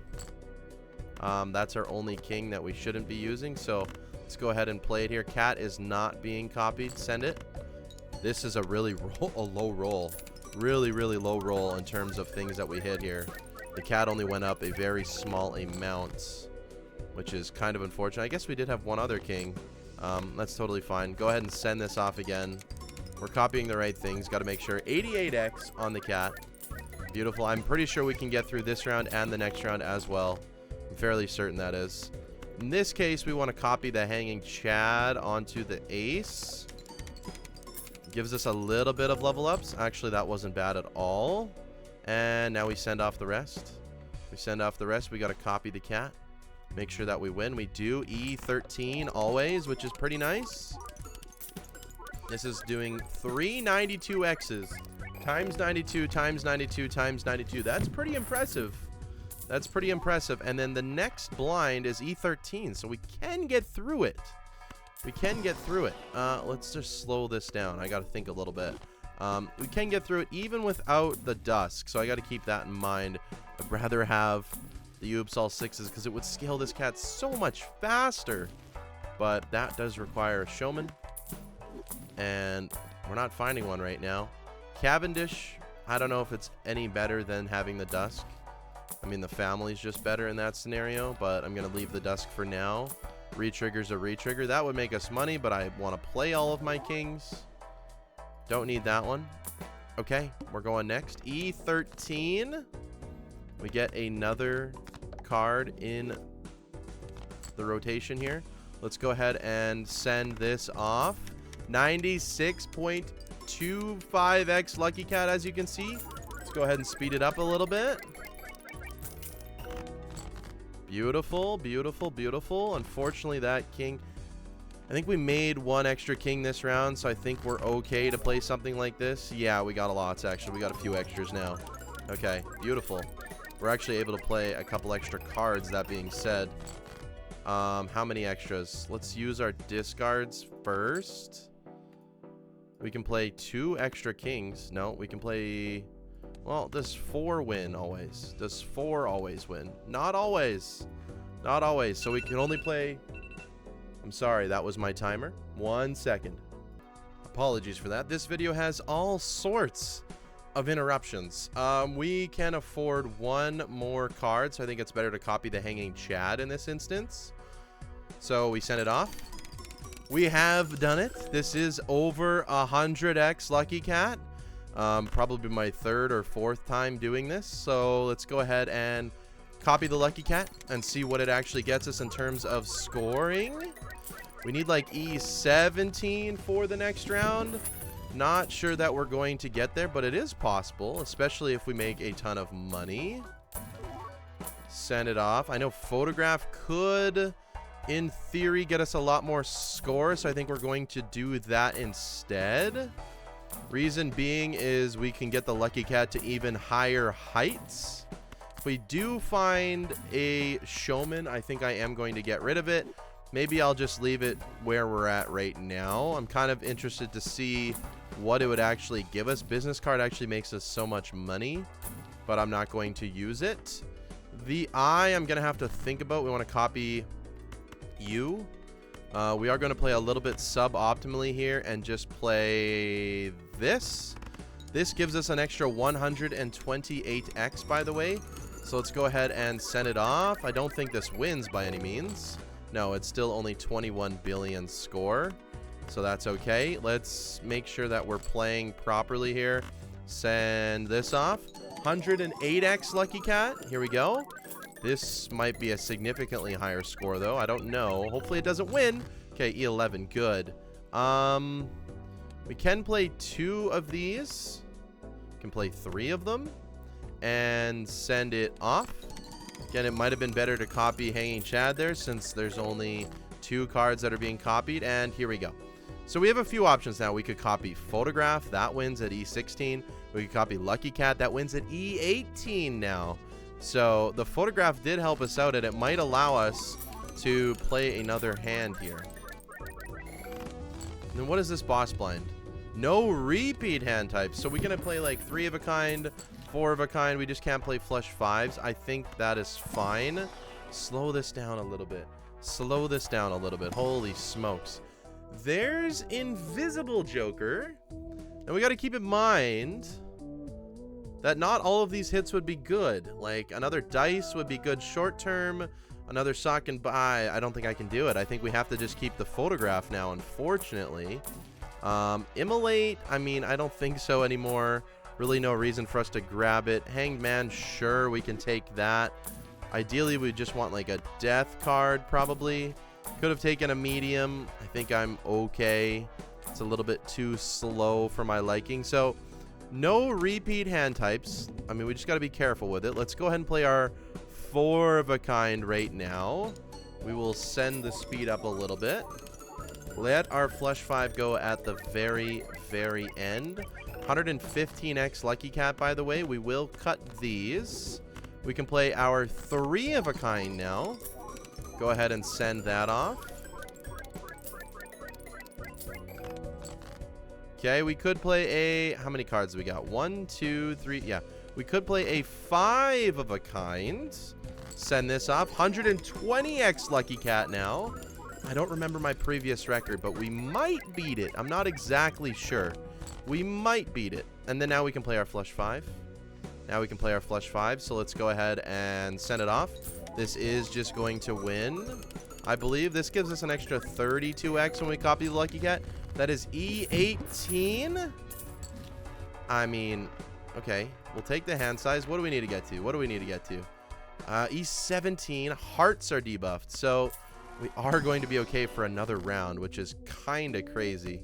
That's our only king that we shouldn't be using. So let's go ahead and play it here. Cat is not being copied. Send it. This is a really low roll. Really, really low roll in terms of things that we hit here. The cat only went up a very small amount, which is kind of unfortunate. I guess we did have 1 other king. That's totally fine. Go ahead and send this off again. We're copying the right things. Got to make sure. 88x on the cat. Beautiful. I'm pretty sure we can get through this round and the next round as well. I'm fairly certain that is. In this case, we want to copy the Hanging Chad onto the ace. Gives us a little bit of level ups. Actually, that wasn't bad at all. And now we send off the rest. We send off the rest. We got to copy the cat. Make sure that we win. We do E13 always, which is pretty nice. This is doing 392x's. Times 92, times 92, times 92. That's pretty impressive. That's pretty impressive. And then the next blind is E13, so we can get through it. We can get through it. Let's just slow this down. I got to think a little bit. We can get through it even without the Dusk, so I got to keep that in mind. I'd rather have the Oops All 6s because it would scale this cat so much faster. But that does require a Showman, and we're not finding one right now. Cavendish, I don't know if it's any better than having the Dusk. I mean, the family's just better in that scenario, but I'm going to leave the Dusk for now. Retrigger's a retrigger. That would make us money, but I want to play all of my kings. Don't need that one. Okay, we're going next. E13. We get another card in the rotation here. Let's go ahead and send this off. 96.25x Lucky Cat, as you can see. Let's go ahead and speed it up a little bit. Beautiful, beautiful, beautiful. Unfortunately, that king... I think we made one extra king this round, so I think we're okay to play something like this. Yeah, we got a lot, actually. We got a few extras now. Okay, beautiful. We're actually able to play a couple extra cards, that being said. How many extras? Let's use our discards first. We can play 2 extra kings. No, we can play... Well, does 4 win always? Does 4 always win? Not always. Not always. So we can only play... I'm sorry, that was my timer. 1 second. Apologies for that. This video has all sorts of interruptions. We can afford 1 more card, so I think it's better to copy the Hanging Chad in this instance. So we send it off. We have done it. This is over 100x Lucky Cat. Probably my 3rd or 4th time doing this. So let's go ahead and copy the Lucky Cat and see what it actually gets us in terms of scoring. We need like E17 for the next round. Not sure that we're going to get there, but it is possible, especially if we make a ton of money. Send it off. I know Photograph could, in theory, get us a lot more score, so I think we're going to do that instead. Reason being is we can get the Lucky Cat to even higher heights. If we do find a Showman, I think I am going to get rid of it. Maybe I'll just leave it where we're at right now. I'm kind of interested to see what it would actually give us. Business card actually makes us so much money, but I'm not going to use it. The eye, I'm going to have to think about. We want to copy you. We are going to play a little bit suboptimally here and just play this. This gives us an extra 128x, by the way. So let's go ahead and send it off. I don't think this wins by any means. No, it's still only 21 billion score. So that's okay. Let's make sure that we're playing properly here. Send this off. 108x Lucky Cat. Here we go. This might be a significantly higher score, though. I don't know. Hopefully it doesn't win. Okay, E11. Good. We can play 2 of these. We can play 3 of them. And send it off. Again, it might have been better to copy Hanging Chad there, since there's only 2 cards that are being copied. And here we go. So we have a few options now. We could copy Photograph. That wins at E16. We could copy Lucky Cat. That wins at E18 now. So the Photograph did help us out, and it might allow us to play another hand here. And then what is this boss blind? No repeat hand types. So we're going to play like 3 of a kind, 4 of a kind. We just can't play flush 5s. I think that is fine. Slow this down a little bit. Slow this down a little bit. Holy smokes. There's Invisible Joker. And we got to keep in mind that not all of these hits would be good. Like, another dice would be good short term. Another sock and buy, I don't think I can do it. I think we have to just keep the Photograph now, unfortunately. Immolate, I mean, I don't think so anymore. Really no reason for us to grab it. Hanged Man, sure, we can take that. Ideally, we just want like a death card, probably. Could have taken a medium. I think I'm okay. It's a little bit too slow for my liking. So, no repeat hand types. I mean, we just got to be careful with it. Let's go ahead and play our 4 of a kind right now. We will send the speed up a little bit. Let our flush 5 go at the very, very end. 115x Lucky Cat, by the way. We will cut these. We can play our 3 of a kind now. Go ahead and send that off. Okay, we could play a... How many cards do we got? 1, 2, 3... Yeah. We could play a 5 of a kind. Send this off. 120x Lucky Cat now. I don't remember my previous record, but we might beat it. I'm not exactly sure. We might beat it. And then now we can play our flush 5. Now we can play our flush 5. So let's go ahead and send it off. This is just going to win. I believe this gives us an extra 32x when we copy the Lucky Cat. That is E18. I mean, okay. We'll take the hand size. What do we need to get to? What do we need to get to? E17. Hearts are debuffed. So we are going to be okay for another round, which is kind of crazy.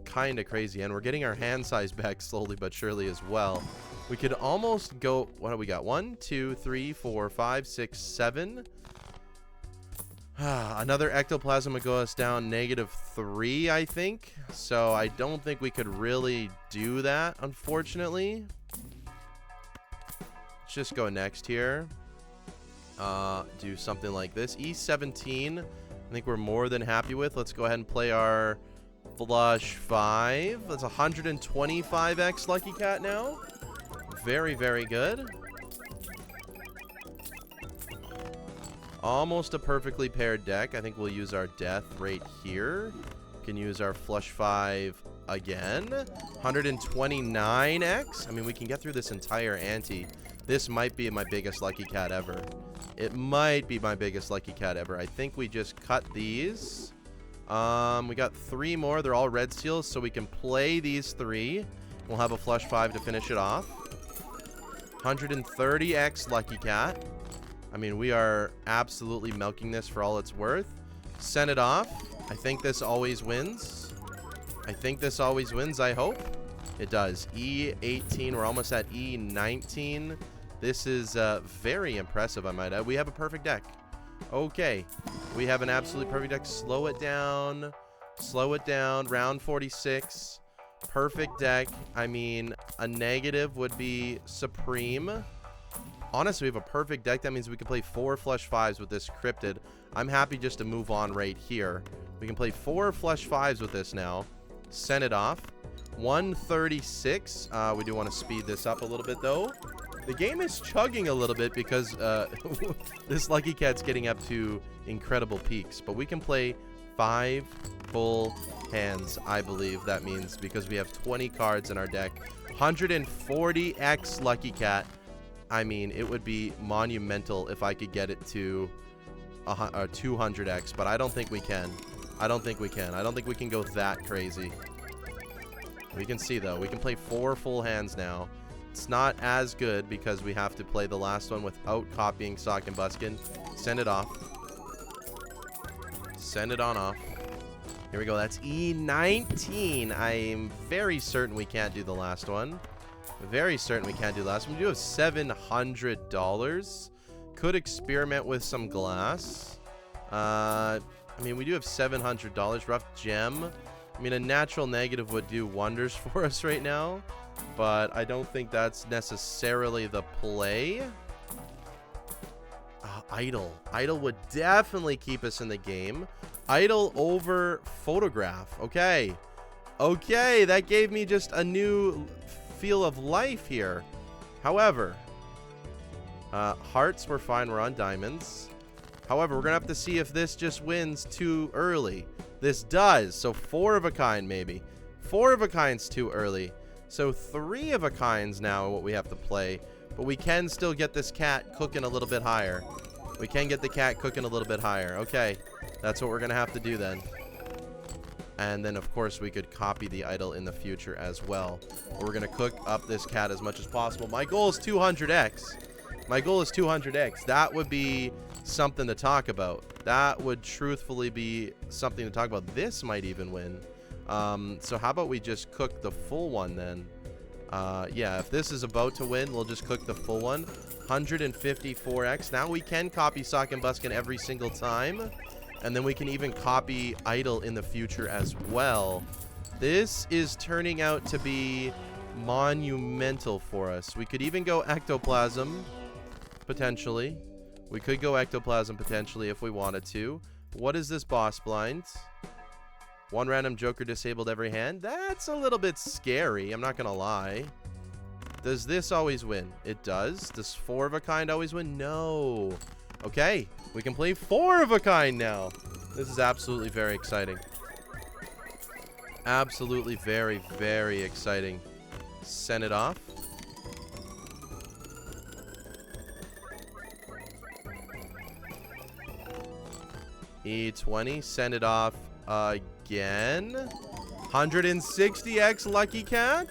Kind of crazy. And we're getting our hand size back slowly but surely as well. We could almost go... What do we got? 1, 2, 3, 4, 5, 6, 7. Another ectoplasm would go us down -3, I think. So I don't think we could really do that, unfortunately. Let's just go next here. Do something like this. E17, I think we're more than happy with. Let's go ahead and play our flush 5. That's 125x Lucky Cat now. Very, very good. Almost a perfectly paired deck. I think we'll use our death right here. Can use our flush 5 again. 129x. I mean, we can get through this entire ante. This might be my biggest Lucky Cat ever. It might be my biggest Lucky Cat ever. I think we just cut these. We got 3 more. They're all red seals, so we can play these 3. We'll have a flush 5 to finish it off. 130x Lucky Cat. I mean, we are absolutely milking this for all it's worth. Send it off. I think this always wins. I think this always wins, I hope. It does. E18. We're almost at E19. This is very impressive, I might add. We have a perfect deck. Okay. We have an absolutely perfect deck. Slow it down. Slow it down. Round 46. Perfect deck. I mean, a negative would be supreme. Honestly, we have a perfect deck. That means we can play 4 flush 5s with this cryptid. I'm happy just to move on right here. We can play 4 flush 5s with this now. Send it off. 136. We do want to speed this up a little bit, though. The game is chugging a little bit because this Lucky Cat's getting up to incredible peaks. But we can play 5 full hands, I believe that means, because we have 20 cards in our deck. 140x Lucky Cat. I mean, it would be monumental if I could get it to 200x, but I don't think we can. I don't think we can. I don't think we can go that crazy. We can see, though. We can play 4 full hands now. It's not as good because we have to play the last one without copying Sock and Buskin. Send it off. Send it on off. Here we go. That's E19. I'm very certain we can't do the last one. Very certain we can't do the last one. We do have $700. Could experiment with some glass. I mean, we do have $700. Rough gem. I mean, a natural negative would do wonders for us right now, but I don't think that's necessarily the play. Idle. Idle would definitely keep us in the game. Idle over photograph. Okay. Okay, that gave me just a new feel of life here. However, hearts, we're fine. We're on diamonds. However, we're gonna have to see if this just wins too early. This does. So 4 of a kind, maybe. 4 of a kind's too early. So 3 of a kinds now what we have to play. But we can still get this cat cooking a little bit higher. We can get the cat cooking a little bit higher. Okay. That's what we're gonna have to do then. And then, of course, we could copy the idol in the future as well. But we're going to cook up this cat as much as possible. My goal is 200x. My goal is 200x. That would be something to talk about. That would truthfully be something to talk about. This might even win. So how about we just cook the full one then? Yeah, if this is about to win, we'll just cook the full one. 154x. Now we can copy Sock and Buskin every single time. And then we can even copy idle in the future as well. This is turning out to be monumental for us. We could even go ectoplasm, potentially. We could go ectoplasm, potentially, if we wanted to. What is this boss blind? 1 random joker disabled every hand. That's a little bit scary, I'm not gonna lie. Does this always win? It does. Does 4 of a kind always win? No. Okay, we can play 4 of a kind now. This is absolutely very exciting. Absolutely very, very exciting. Send it off. E20, send it off again. 160x Lucky Cat.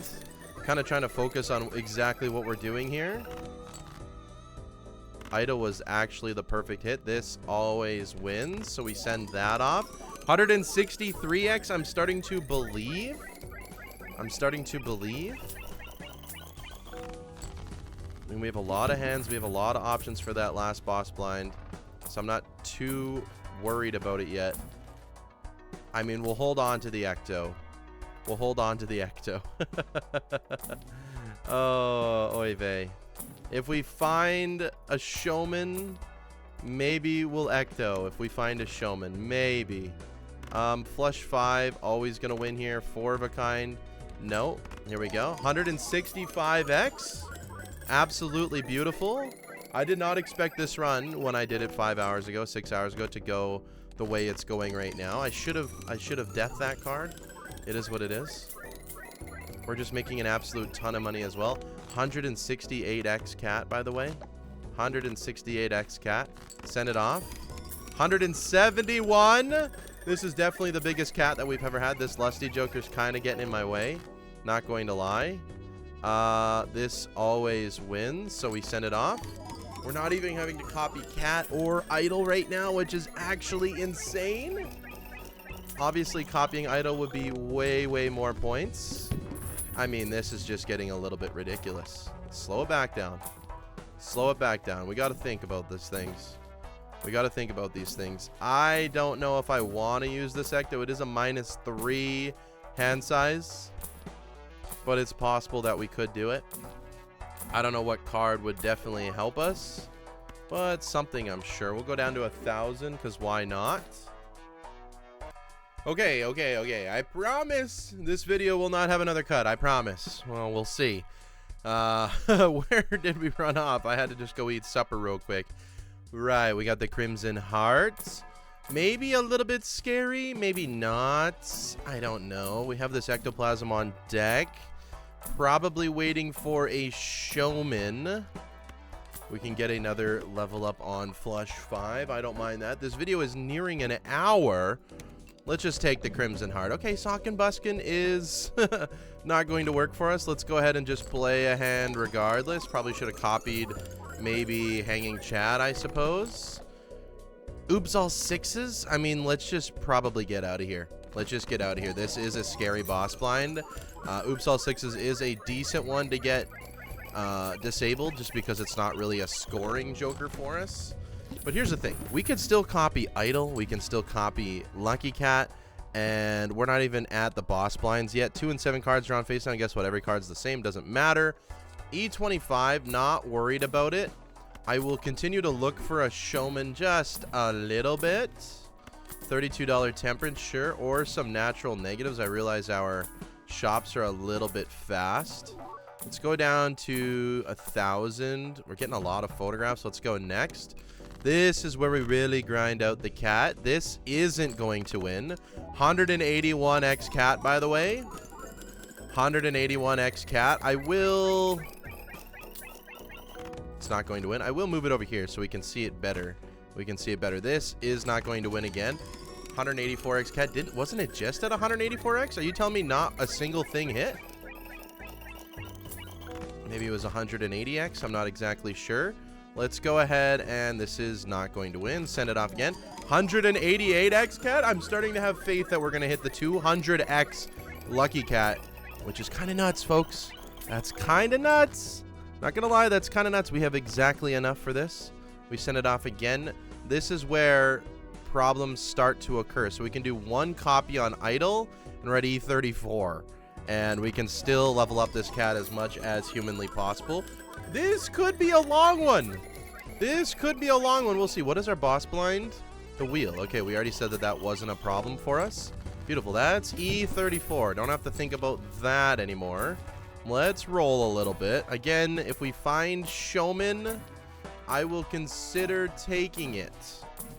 Kind of trying to focus on exactly what we're doing here. Ida was actually the perfect hit. This always wins, so we send that off. 163x. I'm starting to believe. I'm starting to believe. I mean, we have a lot of hands. We have a lot of options for that last boss blind. So I'm not too worried about it yet. I mean, we'll hold on to the Ecto. We'll hold on to the Ecto. Oh, oy vey. If we find a showman, maybe we'll Ecto. If we find a showman, maybe. Flush 5, always gonna win here. 4 of a kind. No. Here we go. 165X. Absolutely beautiful. I did not expect this run when I did it 5 hours ago, 6 hours ago, to go the way it's going right now. I should have deathed that card. It is what it is. We're just making an absolute ton of money as well. 168X cat, by the way. 168X cat. Send it off. 171. This is definitely the biggest cat that we've ever had. This Lusty Joker's kind of getting in my way. Not going to lie. This always wins, so we send it off. We're not even having to copy cat or idol right now, which is actually insane. Obviously, copying idol would be way, way more points. I mean, this is just getting a little bit ridiculous. Slow it back down. Slow it back down. We got to think about these things. We got to think about these things. I don't know if I want to use this Ecto. It is a -3 hand size, but it's possible that we could do it. I don't know what card would definitely help us, but something I'm sure. We'll go down to 1,000 because why not? Okay. I promise this video will not have another cut. I promise. Well, we'll see. Where did we run off? I had to just go eat supper real quick. Right, we got the Crimson Heart. Maybe a little bit scary, maybe not. I don't know. We have this Ectoplasm on deck. Probably waiting for a showman. We can get another level up on Flush 5. I don't mind that. This video is nearing an hour. Let's just take the Crimson Heart. Okay, Sock and Buskin is not going to work for us. Let's go ahead and just play a hand regardless. Probably should have copied maybe Hanging Chad, I suppose. Oops, all 6s? I mean, let's just probably get out of here. Let's just get out of here. This is a scary boss blind. Oops, all 6s is a decent one to get disabled just because it's not really a scoring joker for us. But here's the thing. We could still copy Idol. We can still copy Lucky Cat. And we're not even at the boss blinds yet. 2 and 7 cards are on face down. Guess what? Every card's the same. Doesn't matter. E25, not worried about it. I will continue to look for a showman just a little bit. $32 temperance, sure. Or some natural negatives. I realize our shops are a little bit fast. Let's go down to 1,000. We're getting a lot of photographs. Let's go next. This is where we really grind out the cat. This isn't going to win. 181X cat, by the way. 181X cat. I will... It's not going to win. I will move it over here so we can see it better. We can see it better. This is not going to win again. 184X cat. Wasn't it just at 184X? Are you telling me not a single thing hit? Maybe it was 180X. I'm not exactly sure. Let's go ahead, and this is not going to win. Send it off again. 188X cat. I'm starting to have faith that we're going to hit the 200X Lucky Cat, which is kind of nuts, folks. That's kind of nuts. Not going to lie, that's kind of nuts. We have exactly enough for this. We send it off again. This is where problems start to occur. So we can do 1 copy on Idol and we're at E34. And we can still level up this cat as much as humanly possible. This could be a long one. This could be a long one. We'll see. What is our boss blind? The wheel. Okay, we already said that that wasn't a problem for us. Beautiful. That's E34. Don't have to think about that anymore. Let's roll a little bit. Again, if we find showman, I will consider taking it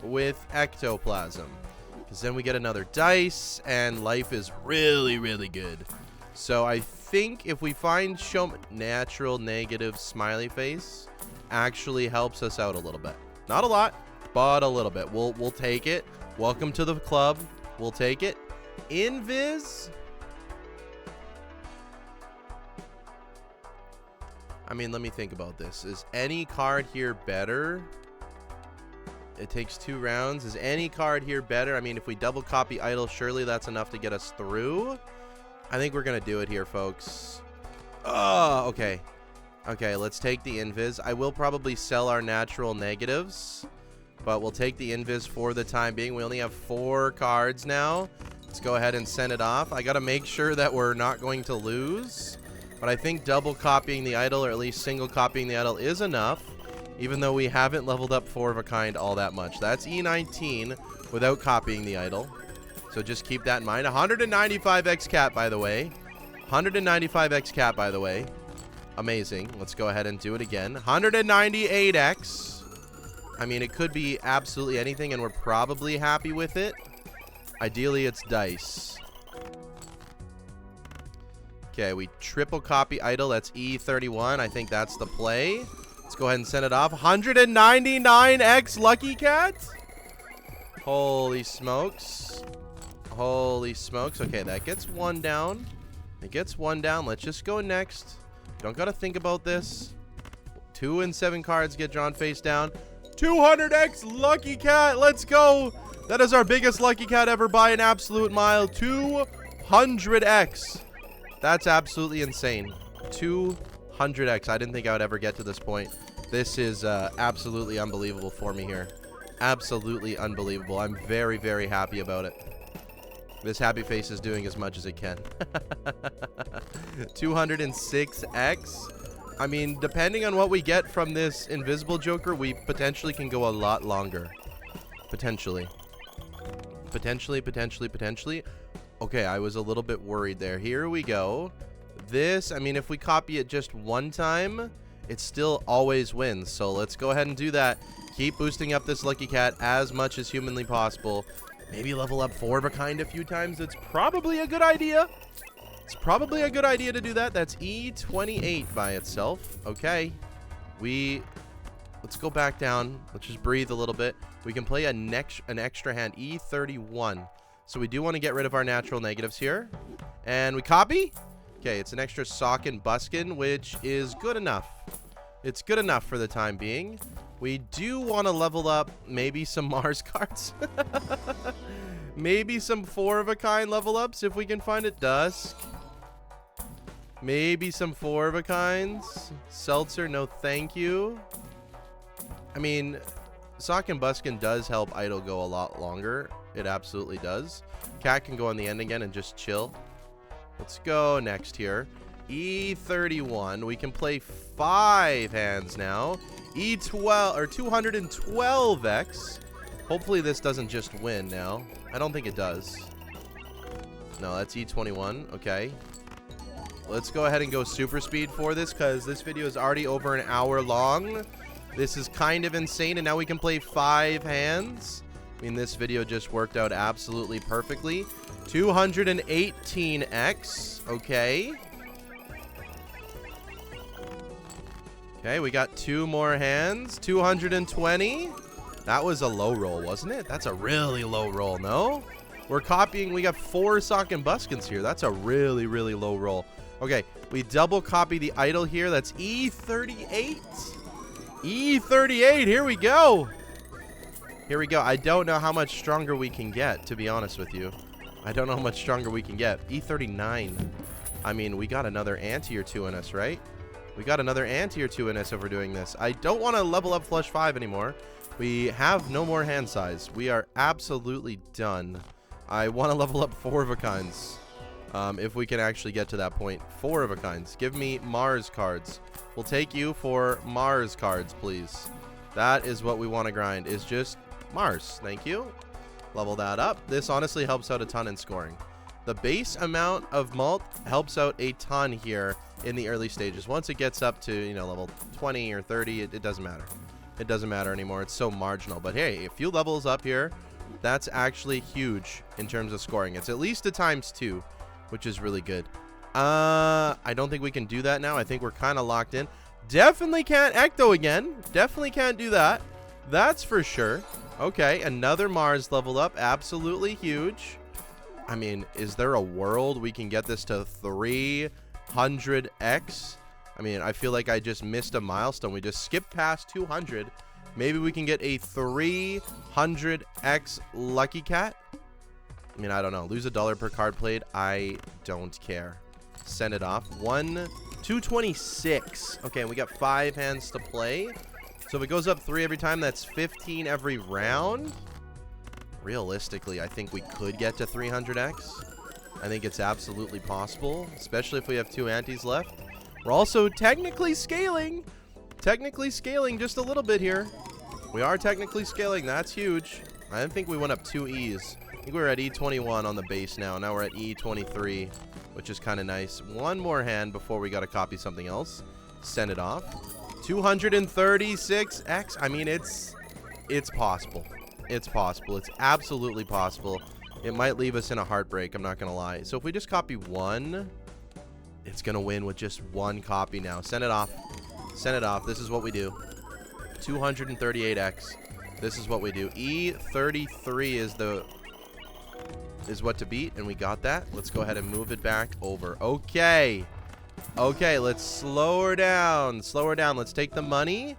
with ectoplasm. Because then we get another dice, and life is really, really good. So I think if we find showman, natural negative smiley face actually helps us out a little bit. Not a lot, but a little bit. We'll take it. Welcome to the club. We'll take it. Invis. I mean, let me think about this. Is any card here better? It takes 2 rounds. Is any card here better? I mean, if we double copy Idol, surely that's enough to get us through. I think we're going to do it here, folks. Oh, okay. Okay, let's take the Invis. I will probably sell our natural negatives. but we'll take the invis for the time being. We only have 4 cards now. Let's go ahead and send it off. I got to make sure that we're not going to lose, but I think double copying the idol, or at least single copying the idol, is enough, even though we haven't leveled up 4 of a kind all that much. That's E19 without copying the idol, so just keep that in mind. 195x cat, by the way. 195x cat, by the way. Amazing. Let's go ahead and do it again. 198x. I mean, it could be absolutely anything, and we're probably happy with it. Ideally, it's dice. Okay, we triple copy idol. That's E31. I think that's the play. Let's go ahead and send it off. 199x Lucky Cat. Holy smokes. Holy smokes. Okay, that gets 1 down. It gets 1 down. Let's just go next. Don't got to think about this. 2 and 7 cards get drawn face down. 200x Lucky Cat. Let's go. That is our biggest Lucky Cat ever by an absolute mile. 200x. That's absolutely insane. 200x. I didn't think I would ever get to this point. This is absolutely unbelievable for me here. Absolutely unbelievable. I'm very, very happy about it. This happy face is doing as much as it can. 206x. I mean, depending on what we get from this invisible joker, we potentially can go a lot longer. Potentially. Potentially. Okay, I was a little bit worried there. Here we go. This, I mean, if we copy it just 1 time, it still always wins. So let's go ahead and do that. Keep boosting up this Lucky Cat as much as humanly possible. Maybe level up 4 of a kind a few times. It's probably a good idea. It's probably a good idea to do that. That's E28 by itself. Okay. Let's go back down. Let's just breathe a little bit. We can play an extra hand, E31. So we do want to get rid of our natural negatives here. And we copy. Okay, it's an extra sock and buskin, which is good enough. It's good enough for the time being. We do want to level up maybe some Mars cards. Maybe some 4 of a kind level ups if we can find it. Dusk. Maybe some 4 of a kinds. Seltzer, no thank you. I mean, Sock and Buskin does help Idol go a lot longer. It absolutely does. Cat can go on the end again and just chill. Let's go next here. E31. We can play 5 hands now. E12 or 212x. Hopefully this doesn't just win now. I don't think it does. No, that's E21. Okay. Let's go ahead and go super speed for this because this video is already over an hour long. This is kind of insane, and now we can play 5 hands. I mean, this video just worked out absolutely perfectly. 218x. Okay. Okay, we got 2 more hands. 220. That was a low roll, wasn't it? That's a really low roll, no? We're copying. We got 4 Sock and Buskins here. That's a really, really low roll. Okay, we double copy the idol here. That's E38. E38. Here we go. Here we go. I don't know how much stronger we can get, to be honest with you. I don't know how much stronger we can get. E39. I mean, we got another ante or 2 in us, right? We got another ante or 2 in us if we're doing this. I don't want to level up flush 5 anymore. We have no more hand size. We are absolutely done. I want to level up 4 of a kinds. If we can actually get to that point. 4 of a kinds. Give me Mars cards. We'll take you for Mars cards, please. That is what we want to grind, is just Mars. Thank you. Level that up. This honestly helps out a ton in scoring. The base amount of malt helps out a ton here in the early stages. Once it gets up to, you know, level 20 or 30, it doesn't matter. It doesn't matter anymore. It's so marginal. But hey, a few levels up here, that's actually huge in terms of scoring. It's at least a ×2, which is really good. I don't think we can do that now. I think we're kind of locked in. Definitely can't Ecto again. Definitely can't do that. That's for sure. Okay, another Mars level up. Absolutely huge. I mean, is there a world we can get this to 300x? I mean, I feel like I just missed a milestone. We just skipped past 200. Maybe we can get a 300x Lucky Cat. I mean, I don't know. Lose $1 per card played. I don't care. Send it off. 226. Okay, we got 5 hands to play. So if it goes up 3 every time, that's 15 every round. Realistically, I think we could get to 300x. I think it's absolutely possible, especially if we have 2 antes left. We're also technically scaling. Technically scaling just a little bit here. We are technically scaling. That's huge. I didn't think we went up 2 E's. I think we were at E21 on the base now. Now we're at E23, which is kind of nice. One more hand before we got to copy something else. Send it off. 236x. I mean, it's possible. It's possible. It's absolutely possible. It might leave us in a heartbreak, I'm not going to lie. So if we just copy 1, it's going to win with just 1 copy now. Send it off. Send it off. This is what we do. 238x. This is what we do. E33 is what to beat, and we got that. Let's go ahead and move it back over. Okay. Okay, let's slow her down. Slow her down. Let's take the money.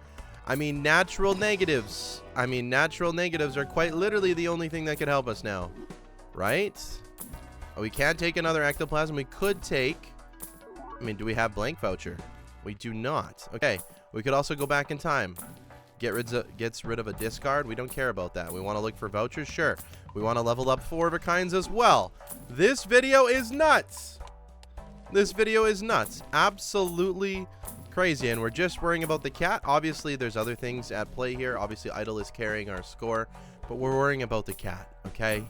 I mean, natural negatives. I mean, natural negatives are quite literally the only thing that could help us now. Right? Oh, we can't take another ectoplasm. We could take... I mean, do we have blank voucher? We do not. Okay. We could also go back in time. Gets rid of a discard. We don't care about that. We want to look for vouchers? Sure. We want to level up 4 of a kinds as well. This video is nuts. This video is nuts. Absolutely crazy. And we're just worrying about the cat. Obviously, there's other things at play here. Obviously, Idle is carrying our score. But we're worrying about the cat, okay?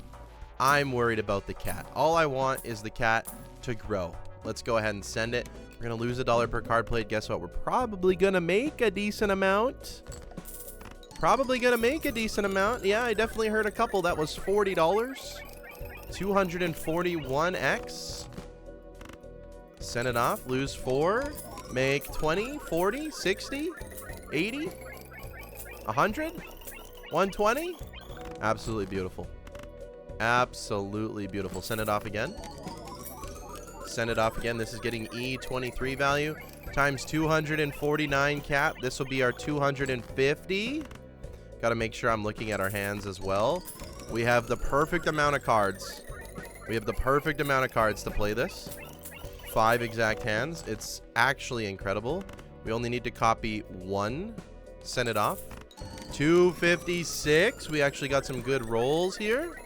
I'm worried about the cat. All I want is the cat to grow. Let's go ahead and send it. We're going to lose $1 per card played. Guess what? We're probably going to make a decent amount. Probably going to make a decent amount. Yeah, I definitely heard a couple. That was $40. 241x. Send it off. Lose 4. Make 20, 40, 60, 80, 100, 120. Absolutely beautiful. Absolutely beautiful. Send it off again. Send it off again. This is getting E23 value times 249 cap. This will be our 250. Got to make sure I'm looking at our hands as well. We have the perfect amount of cards. We have the perfect amount of cards to play this. 5 exact hands. It's actually incredible. We only need to copy 1. Send it off. 256. We actually got some good rolls here.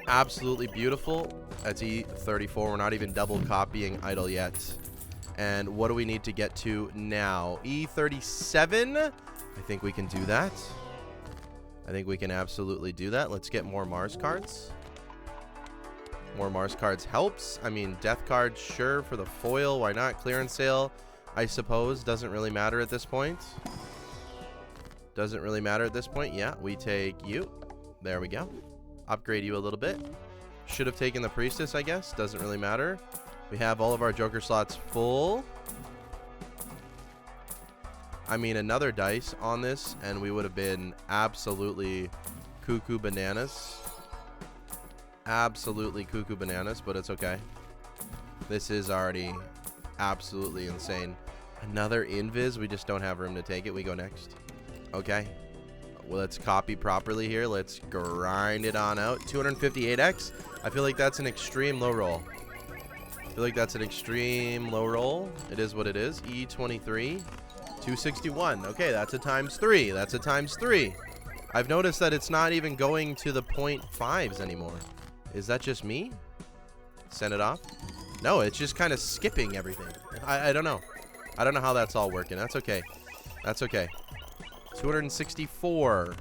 Absolutely beautiful. That's E34. We're not even double copying Idle yet. And what do we need to get to now? E37. I think we can do that. I think we can absolutely do that. Let's get more Mars cards. More Mars cards helps. I mean, death cards, sure, for the foil. Why not? Clearance sale, I suppose. Doesn't really matter at this point. Doesn't really matter at this point. Yeah, we take you. There we go. Upgrade you a little bit. Should have taken the Priestess, I guess. Doesn't really matter. We have all of our Joker slots full. I mean, another dice on this, and we would have been absolutely cuckoo bananas. Absolutely cuckoo bananas, but it's okay. This is already absolutely insane. Another invis. We just don't have room to take it. We go next. Okay. Well, let's copy properly here. Let's grind it on out. 258x. I feel like that's an extreme low roll. I feel like that's an extreme low roll. It is what it is. E23. 261. Okay, that's a times 3. That's a times 3. I've noticed that it's not even going to the 0.5s anymore. Is that just me? Send it off. No, it's just kind of skipping everything. I don't know. I don't know how that's all working. That's okay. That's okay. 264.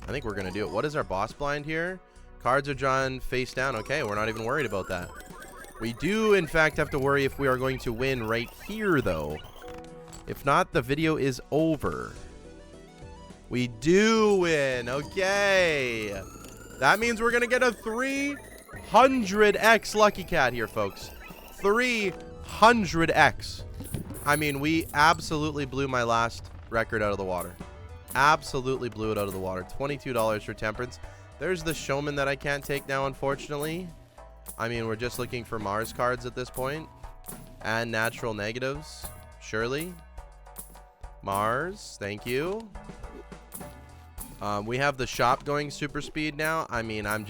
I think we're going to do it. What is our boss blind here? Cards are drawn face down. Okay, we're not even worried about that. We do, in fact, have to worry if we are going to win right here, though. If not, the video is over. We do win. Okay. That means we're going to get a 300x Lucky Cat here, folks. 300x. I mean, we absolutely blew my last record out of the water. Absolutely blew it out of the water. $22 for Temperance. There's the Showman that I can't take now, unfortunately. I mean, we're just looking for Mars cards at this point. And natural negatives. Surely. Mars. Thank you. We have the shop going super speed now. I mean, I'm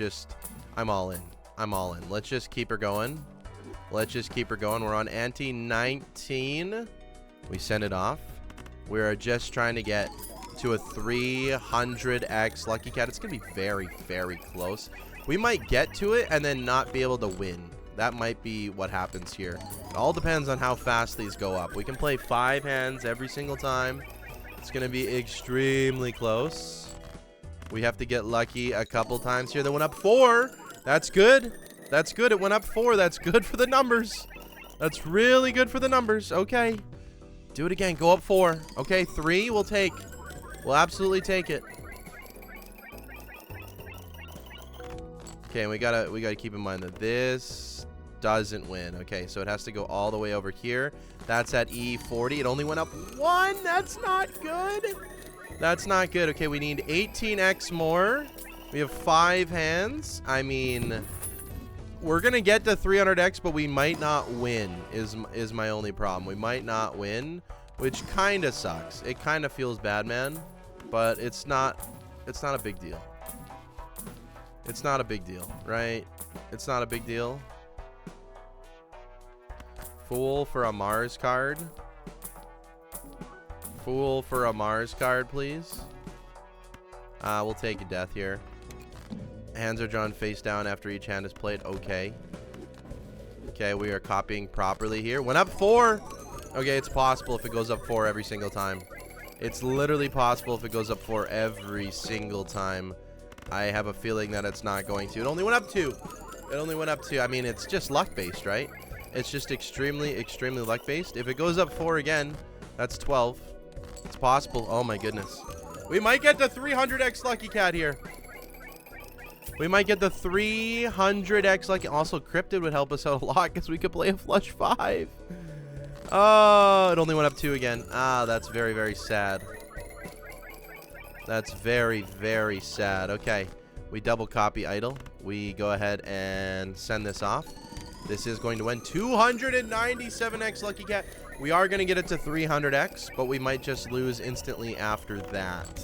all in. I'm all in. Let's just keep her going. Let's just keep her going. We're on ante 19. We send it off. We're just trying to get to a 300x Lucky Cat. It's going to be very, very close. We might get to it and then not be able to win. That might be what happens here. It all depends on how fast these go up. We can play 5 hands every single time. It's going to be extremely close. We have to get lucky a couple times here. That went up 4. That's good. That's good. It went up 4. That's good for the numbers. That's really good for the numbers. Okay. Do it again. Go up 4. Okay, 3 we'll take. We'll absolutely take it. Okay, and we gotta keep in mind that this doesn't win. Okay, so it has to go all the way over here. That's at E40. It only went up 1. That's not good. That's not good. Okay, we need 18x more. We have 5 hands. I mean, we're gonna get to 300x, but we might not win. Is my only problem. We might not win, which kind of sucks. It kind of feels bad, man. But it's not a big deal. It's not a big deal, right? It's not a big deal. Fool for a Mars card. Fool for a Mars card, please. We'll take a death here. Hands are drawn face down after each hand is played. Okay. Okay, we are copying properly here. Went up 4. Okay, it's possible if it goes up 4 every single time. It's literally possible if it goes up 4 every single time. I have a feeling that it's not going to. It only went up 2. It only went up 2. I mean, it's just luck-based, right? It's just extremely, extremely luck-based. If it goes up 4 again, that's 12. It's possible. Oh, my goodness. We might get the 300x Lucky Cat here. We might get the 300x Lucky. Also, Cryptid would help us out a lot because we could play a flush 5. Oh, it only went up 2 again. Ah, that's very, very sad. That's very, very sad. Okay, we double copy idle. We go ahead and send this off. This is going to win 297x Lucky Cat. We are going to get it to 300x, but we might just lose instantly after that.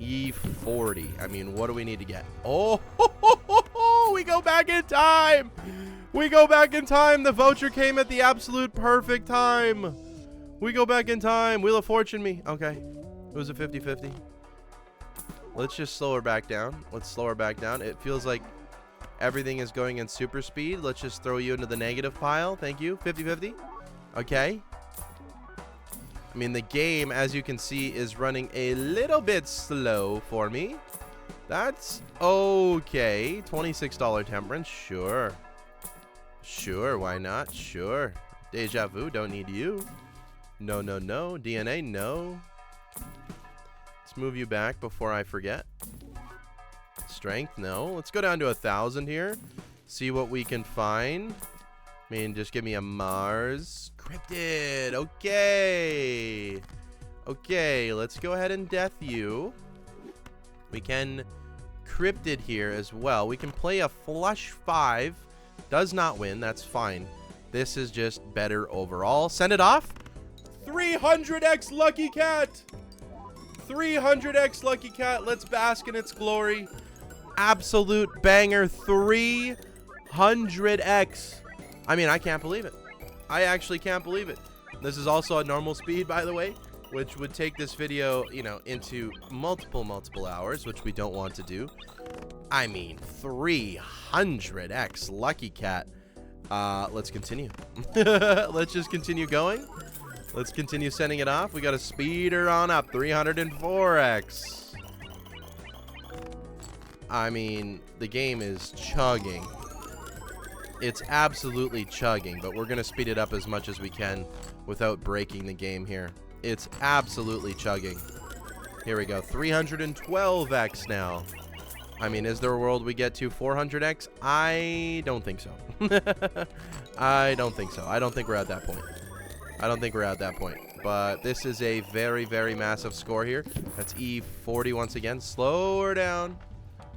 E40. I mean, what do we need to get? Oh, we go back in time. We go back in time. The voucher came at the absolute perfect time. We go back in time. Wheel of Fortune me. Okay. It was a 50-50. Let's just slow her back down. Let's slow her back down. It feels like everything is going in super speed. Let's just throw you into the negative pile. Thank you. 50-50. Okay. I mean, the game, as you can see, is running a little bit slow for me. That's okay. $26 temperance. Sure. Sure. Why not? Sure. Deja vu. Don't need you. No, no, no. DNA. No. Let's move you back before I forget. Strength, no. Let's go down to 1,000 here. See what we can find. I mean, just give me a Mars. Cryptid. Okay. Okay, let's go ahead and death you. We can Cryptid here as well. We can play a flush 5. Does not win. That's fine. This is just better overall. Send it off. 300x Lucky Cat. 300x Lucky Cat. Let's bask in its glory. Absolute banger. 300x. I mean, I can't believe it. I actually can't believe it. This is also a normal speed, by the way, which would take this video, you know, into multiple hours, which we don't want to do. I mean, 300x Lucky Cat. Let's continue. Let's just continue going. Let's continue sending it off. We got to speed her on up. 304x. I mean, the game is chugging. It's absolutely chugging, but we're going to speed it up as much as we can without breaking the game here. It's absolutely chugging. Here we go. 312x now. I mean, is there a world we get to 400x? I don't think so. I don't think so. I don't think we're at that point. I don't think we're at that point. But this is a very, very massive score here. That's E40 once again. Slow her down.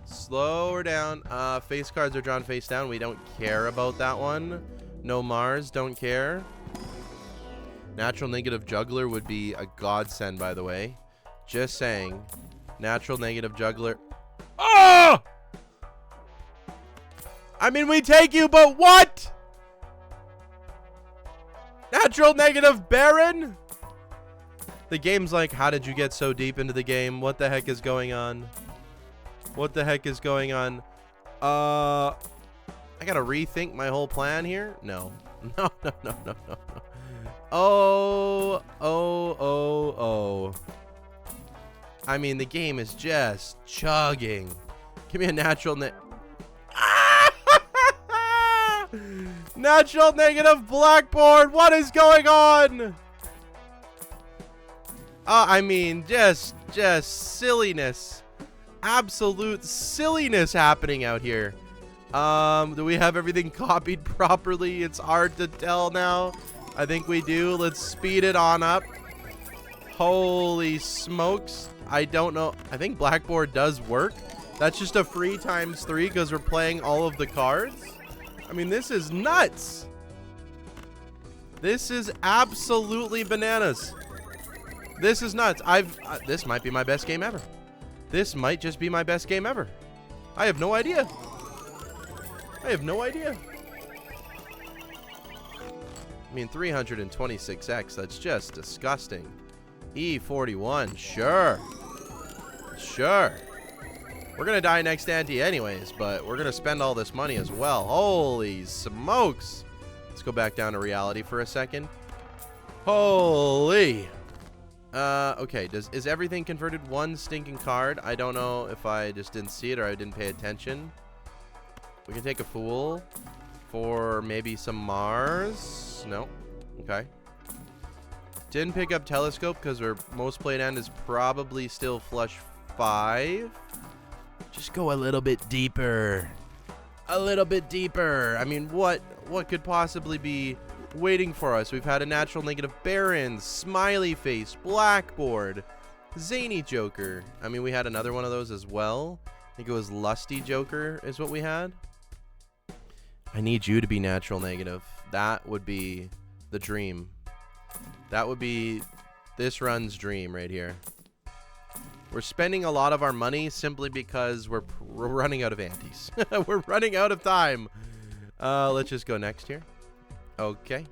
Slow her down. Face cards are drawn face down. We don't care about that one. No Mars. Don't care. Natural negative juggler would be a godsend, by the way. Just saying. Natural negative juggler. Oh! I mean, we take you, but what? Natural negative Baron? The game's like, how did you get so deep into the game? What the heck is going on? What the heck is going on? I gotta rethink my whole plan here? No. No, no, no, no, no, no. Oh. I mean, the game is just chugging. Give me a natural natural negative blackboard. What is going on? I mean, just silliness. Absolute silliness happening out here. Do we have everything copied properly? It's hard to tell now. I think we do. Let's speed it on up. Holy smokes. I don't know. I think Blackboard does work. That's just a free ×3 because we're playing all of the cards. I mean, this is nuts. This is absolutely bananas. This is nuts. This might be my best game ever. This might just be my best game ever. I have no idea. I have no idea. I mean, 326X, that's just disgusting. E41, sure. Sure. We're going to die next ante anyways, but we're going to spend all this money as well. Holy smokes. Let's go back down to reality for a second. Holy. Okay, is everything converted one stinking card? I don't know if I just didn't see it or I didn't pay attention. We can take a Fool for maybe some Mars. No. Okay. Didn't pick up Telescope because our most played end is probably still flush 5. Just go a little bit deeper. A little bit deeper. I mean, what could possibly be waiting for us? We've had a natural negative Baron, Smiley Face, Blackboard, Zany Joker. I mean, we had another one of those as well. I think it was Lusty Joker is what we had. I need you to be natural negative. That would be the dream. That would be this run's dream right here. We're spending a lot of our money simply because we're running out of antes. We're running out of time. Let's just go next here. Okay.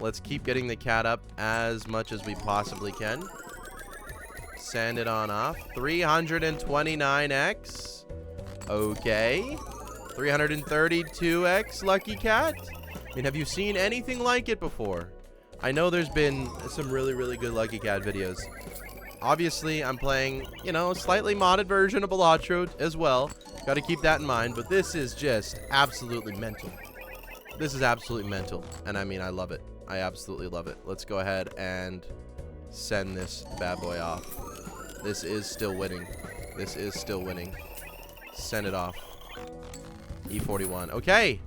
Let's keep getting the cat up as much as we possibly can. Send it on off. 329X. Okay. 332X, Lucky Cat. I mean, have you seen anything like it before? I know there's been some really, really good Lucky Cat videos. Obviously, I'm playing, you know, a slightly modded version of Balatro as well. Got to keep that in mind, but this is just absolutely mental. This is absolutely mental, and I mean, I love it. I absolutely love it. Let's go ahead and send this bad boy off. This is still winning. This is still winning. Send it off. E41. Okay.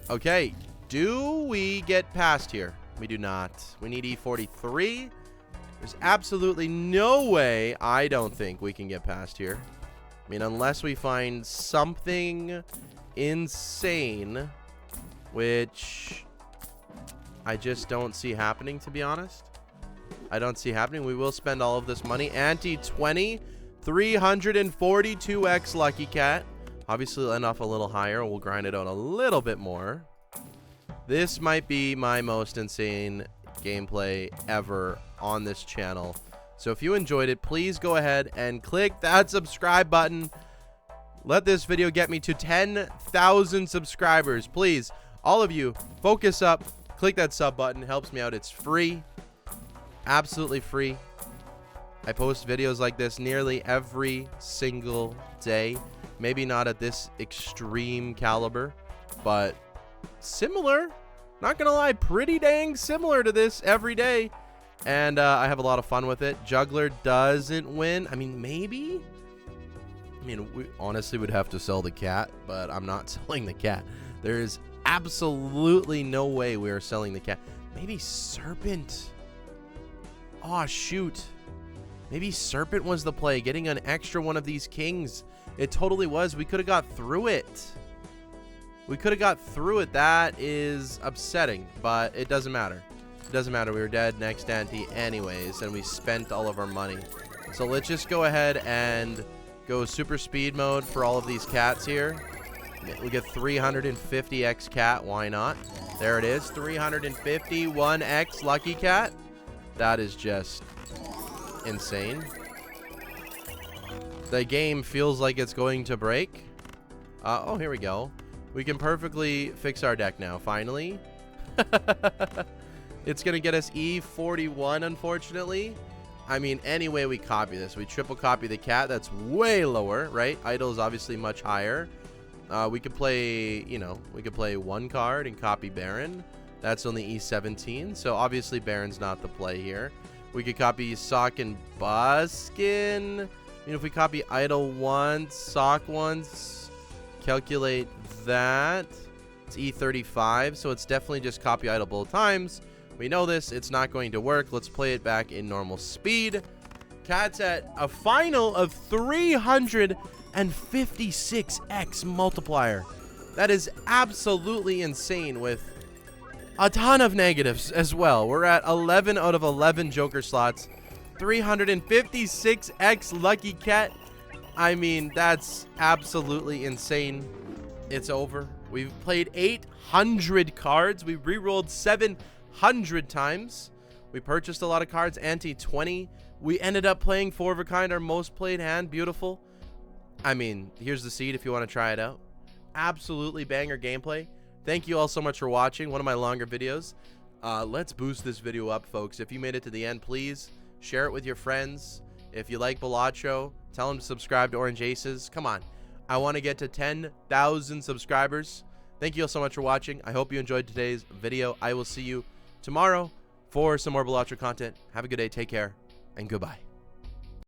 Okay. Do we get past here? We do not. We need E43. There's absolutely no way, I don't think, we can get past here. I mean, unless we find something insane, which I just don't see happening, to be honest. I don't see happening. We will spend all of this money. Ante 20, 342X Lucky Cat. Obviously, we'll end off a little higher. We'll grind it out a little bit more. This might be my most insane gameplay ever on this channel. So if you enjoyed it, please go ahead and click that subscribe button. Let this video get me to 10,000 subscribers. Please, all of you, focus up. Click that sub button. It helps me out. It's free. Absolutely free. I post videos like this nearly every single day. Maybe not at this extreme caliber, but similar. Not gonna lie, pretty dang similar to this every day. And I have a lot of fun with it. Juggler doesn't win. I mean, maybe. I mean, we honestly would have to sell the cat, but I'm not selling the cat. There is absolutely no way we are selling the cat. Maybe Serpent. Oh, shoot. Maybe Serpent was the play. Getting an extra one of these kings. It totally was. We could have got through it. We could have got through it. That is upsetting, but it doesn't matter. It doesn't matter. We were dead next ante anyways, and we spent all of our money. So let's just go ahead and go super speed mode for all of these cats here. We get 350X cat. Why not? There it is. 351X Lucky Cat. That is just insane. The game feels like it's going to break. Oh, here we go. We can perfectly fix our deck now, finally. It's going to get us E41, unfortunately. I mean, any way we copy this, we triple copy the cat. That's way lower, right? Idle is obviously much higher. We could play, you know, we could play one card and copy Baron. That's only E17, so obviously Baron's not the play here. We could copy Sock and Buskin. You know, if we copy Idle once, Sock once, calculate that. It's E35, so it's definitely just copy Idle both times. We know this. It's not going to work. Let's play it back in normal speed. Cat's at a final of 356x multiplier. That is absolutely insane with a ton of negatives as well. We're at 11 out of 11 Joker slots. 356x Lucky Cat. I mean, that's absolutely insane. It's over. We've played 800 cards. We re-rolled 700 times. We purchased a lot of cards. Ante 20. We ended up playing 4 of a kind, our most played hand. Beautiful. I mean, here's the seed if you want to try it out. Absolutely banger gameplay. Thank you all so much for watching one of my longer videos. Let's boost this video up, folks. If you made it to the end, please share it with your friends. If you like Balacho, tell them to subscribe to Orange Aces. Come on. I want to get to 10,000 subscribers. Thank you all so much for watching. I hope you enjoyed today's video. I will see you tomorrow for some more Balacho content. Have a good day. Take care, and goodbye.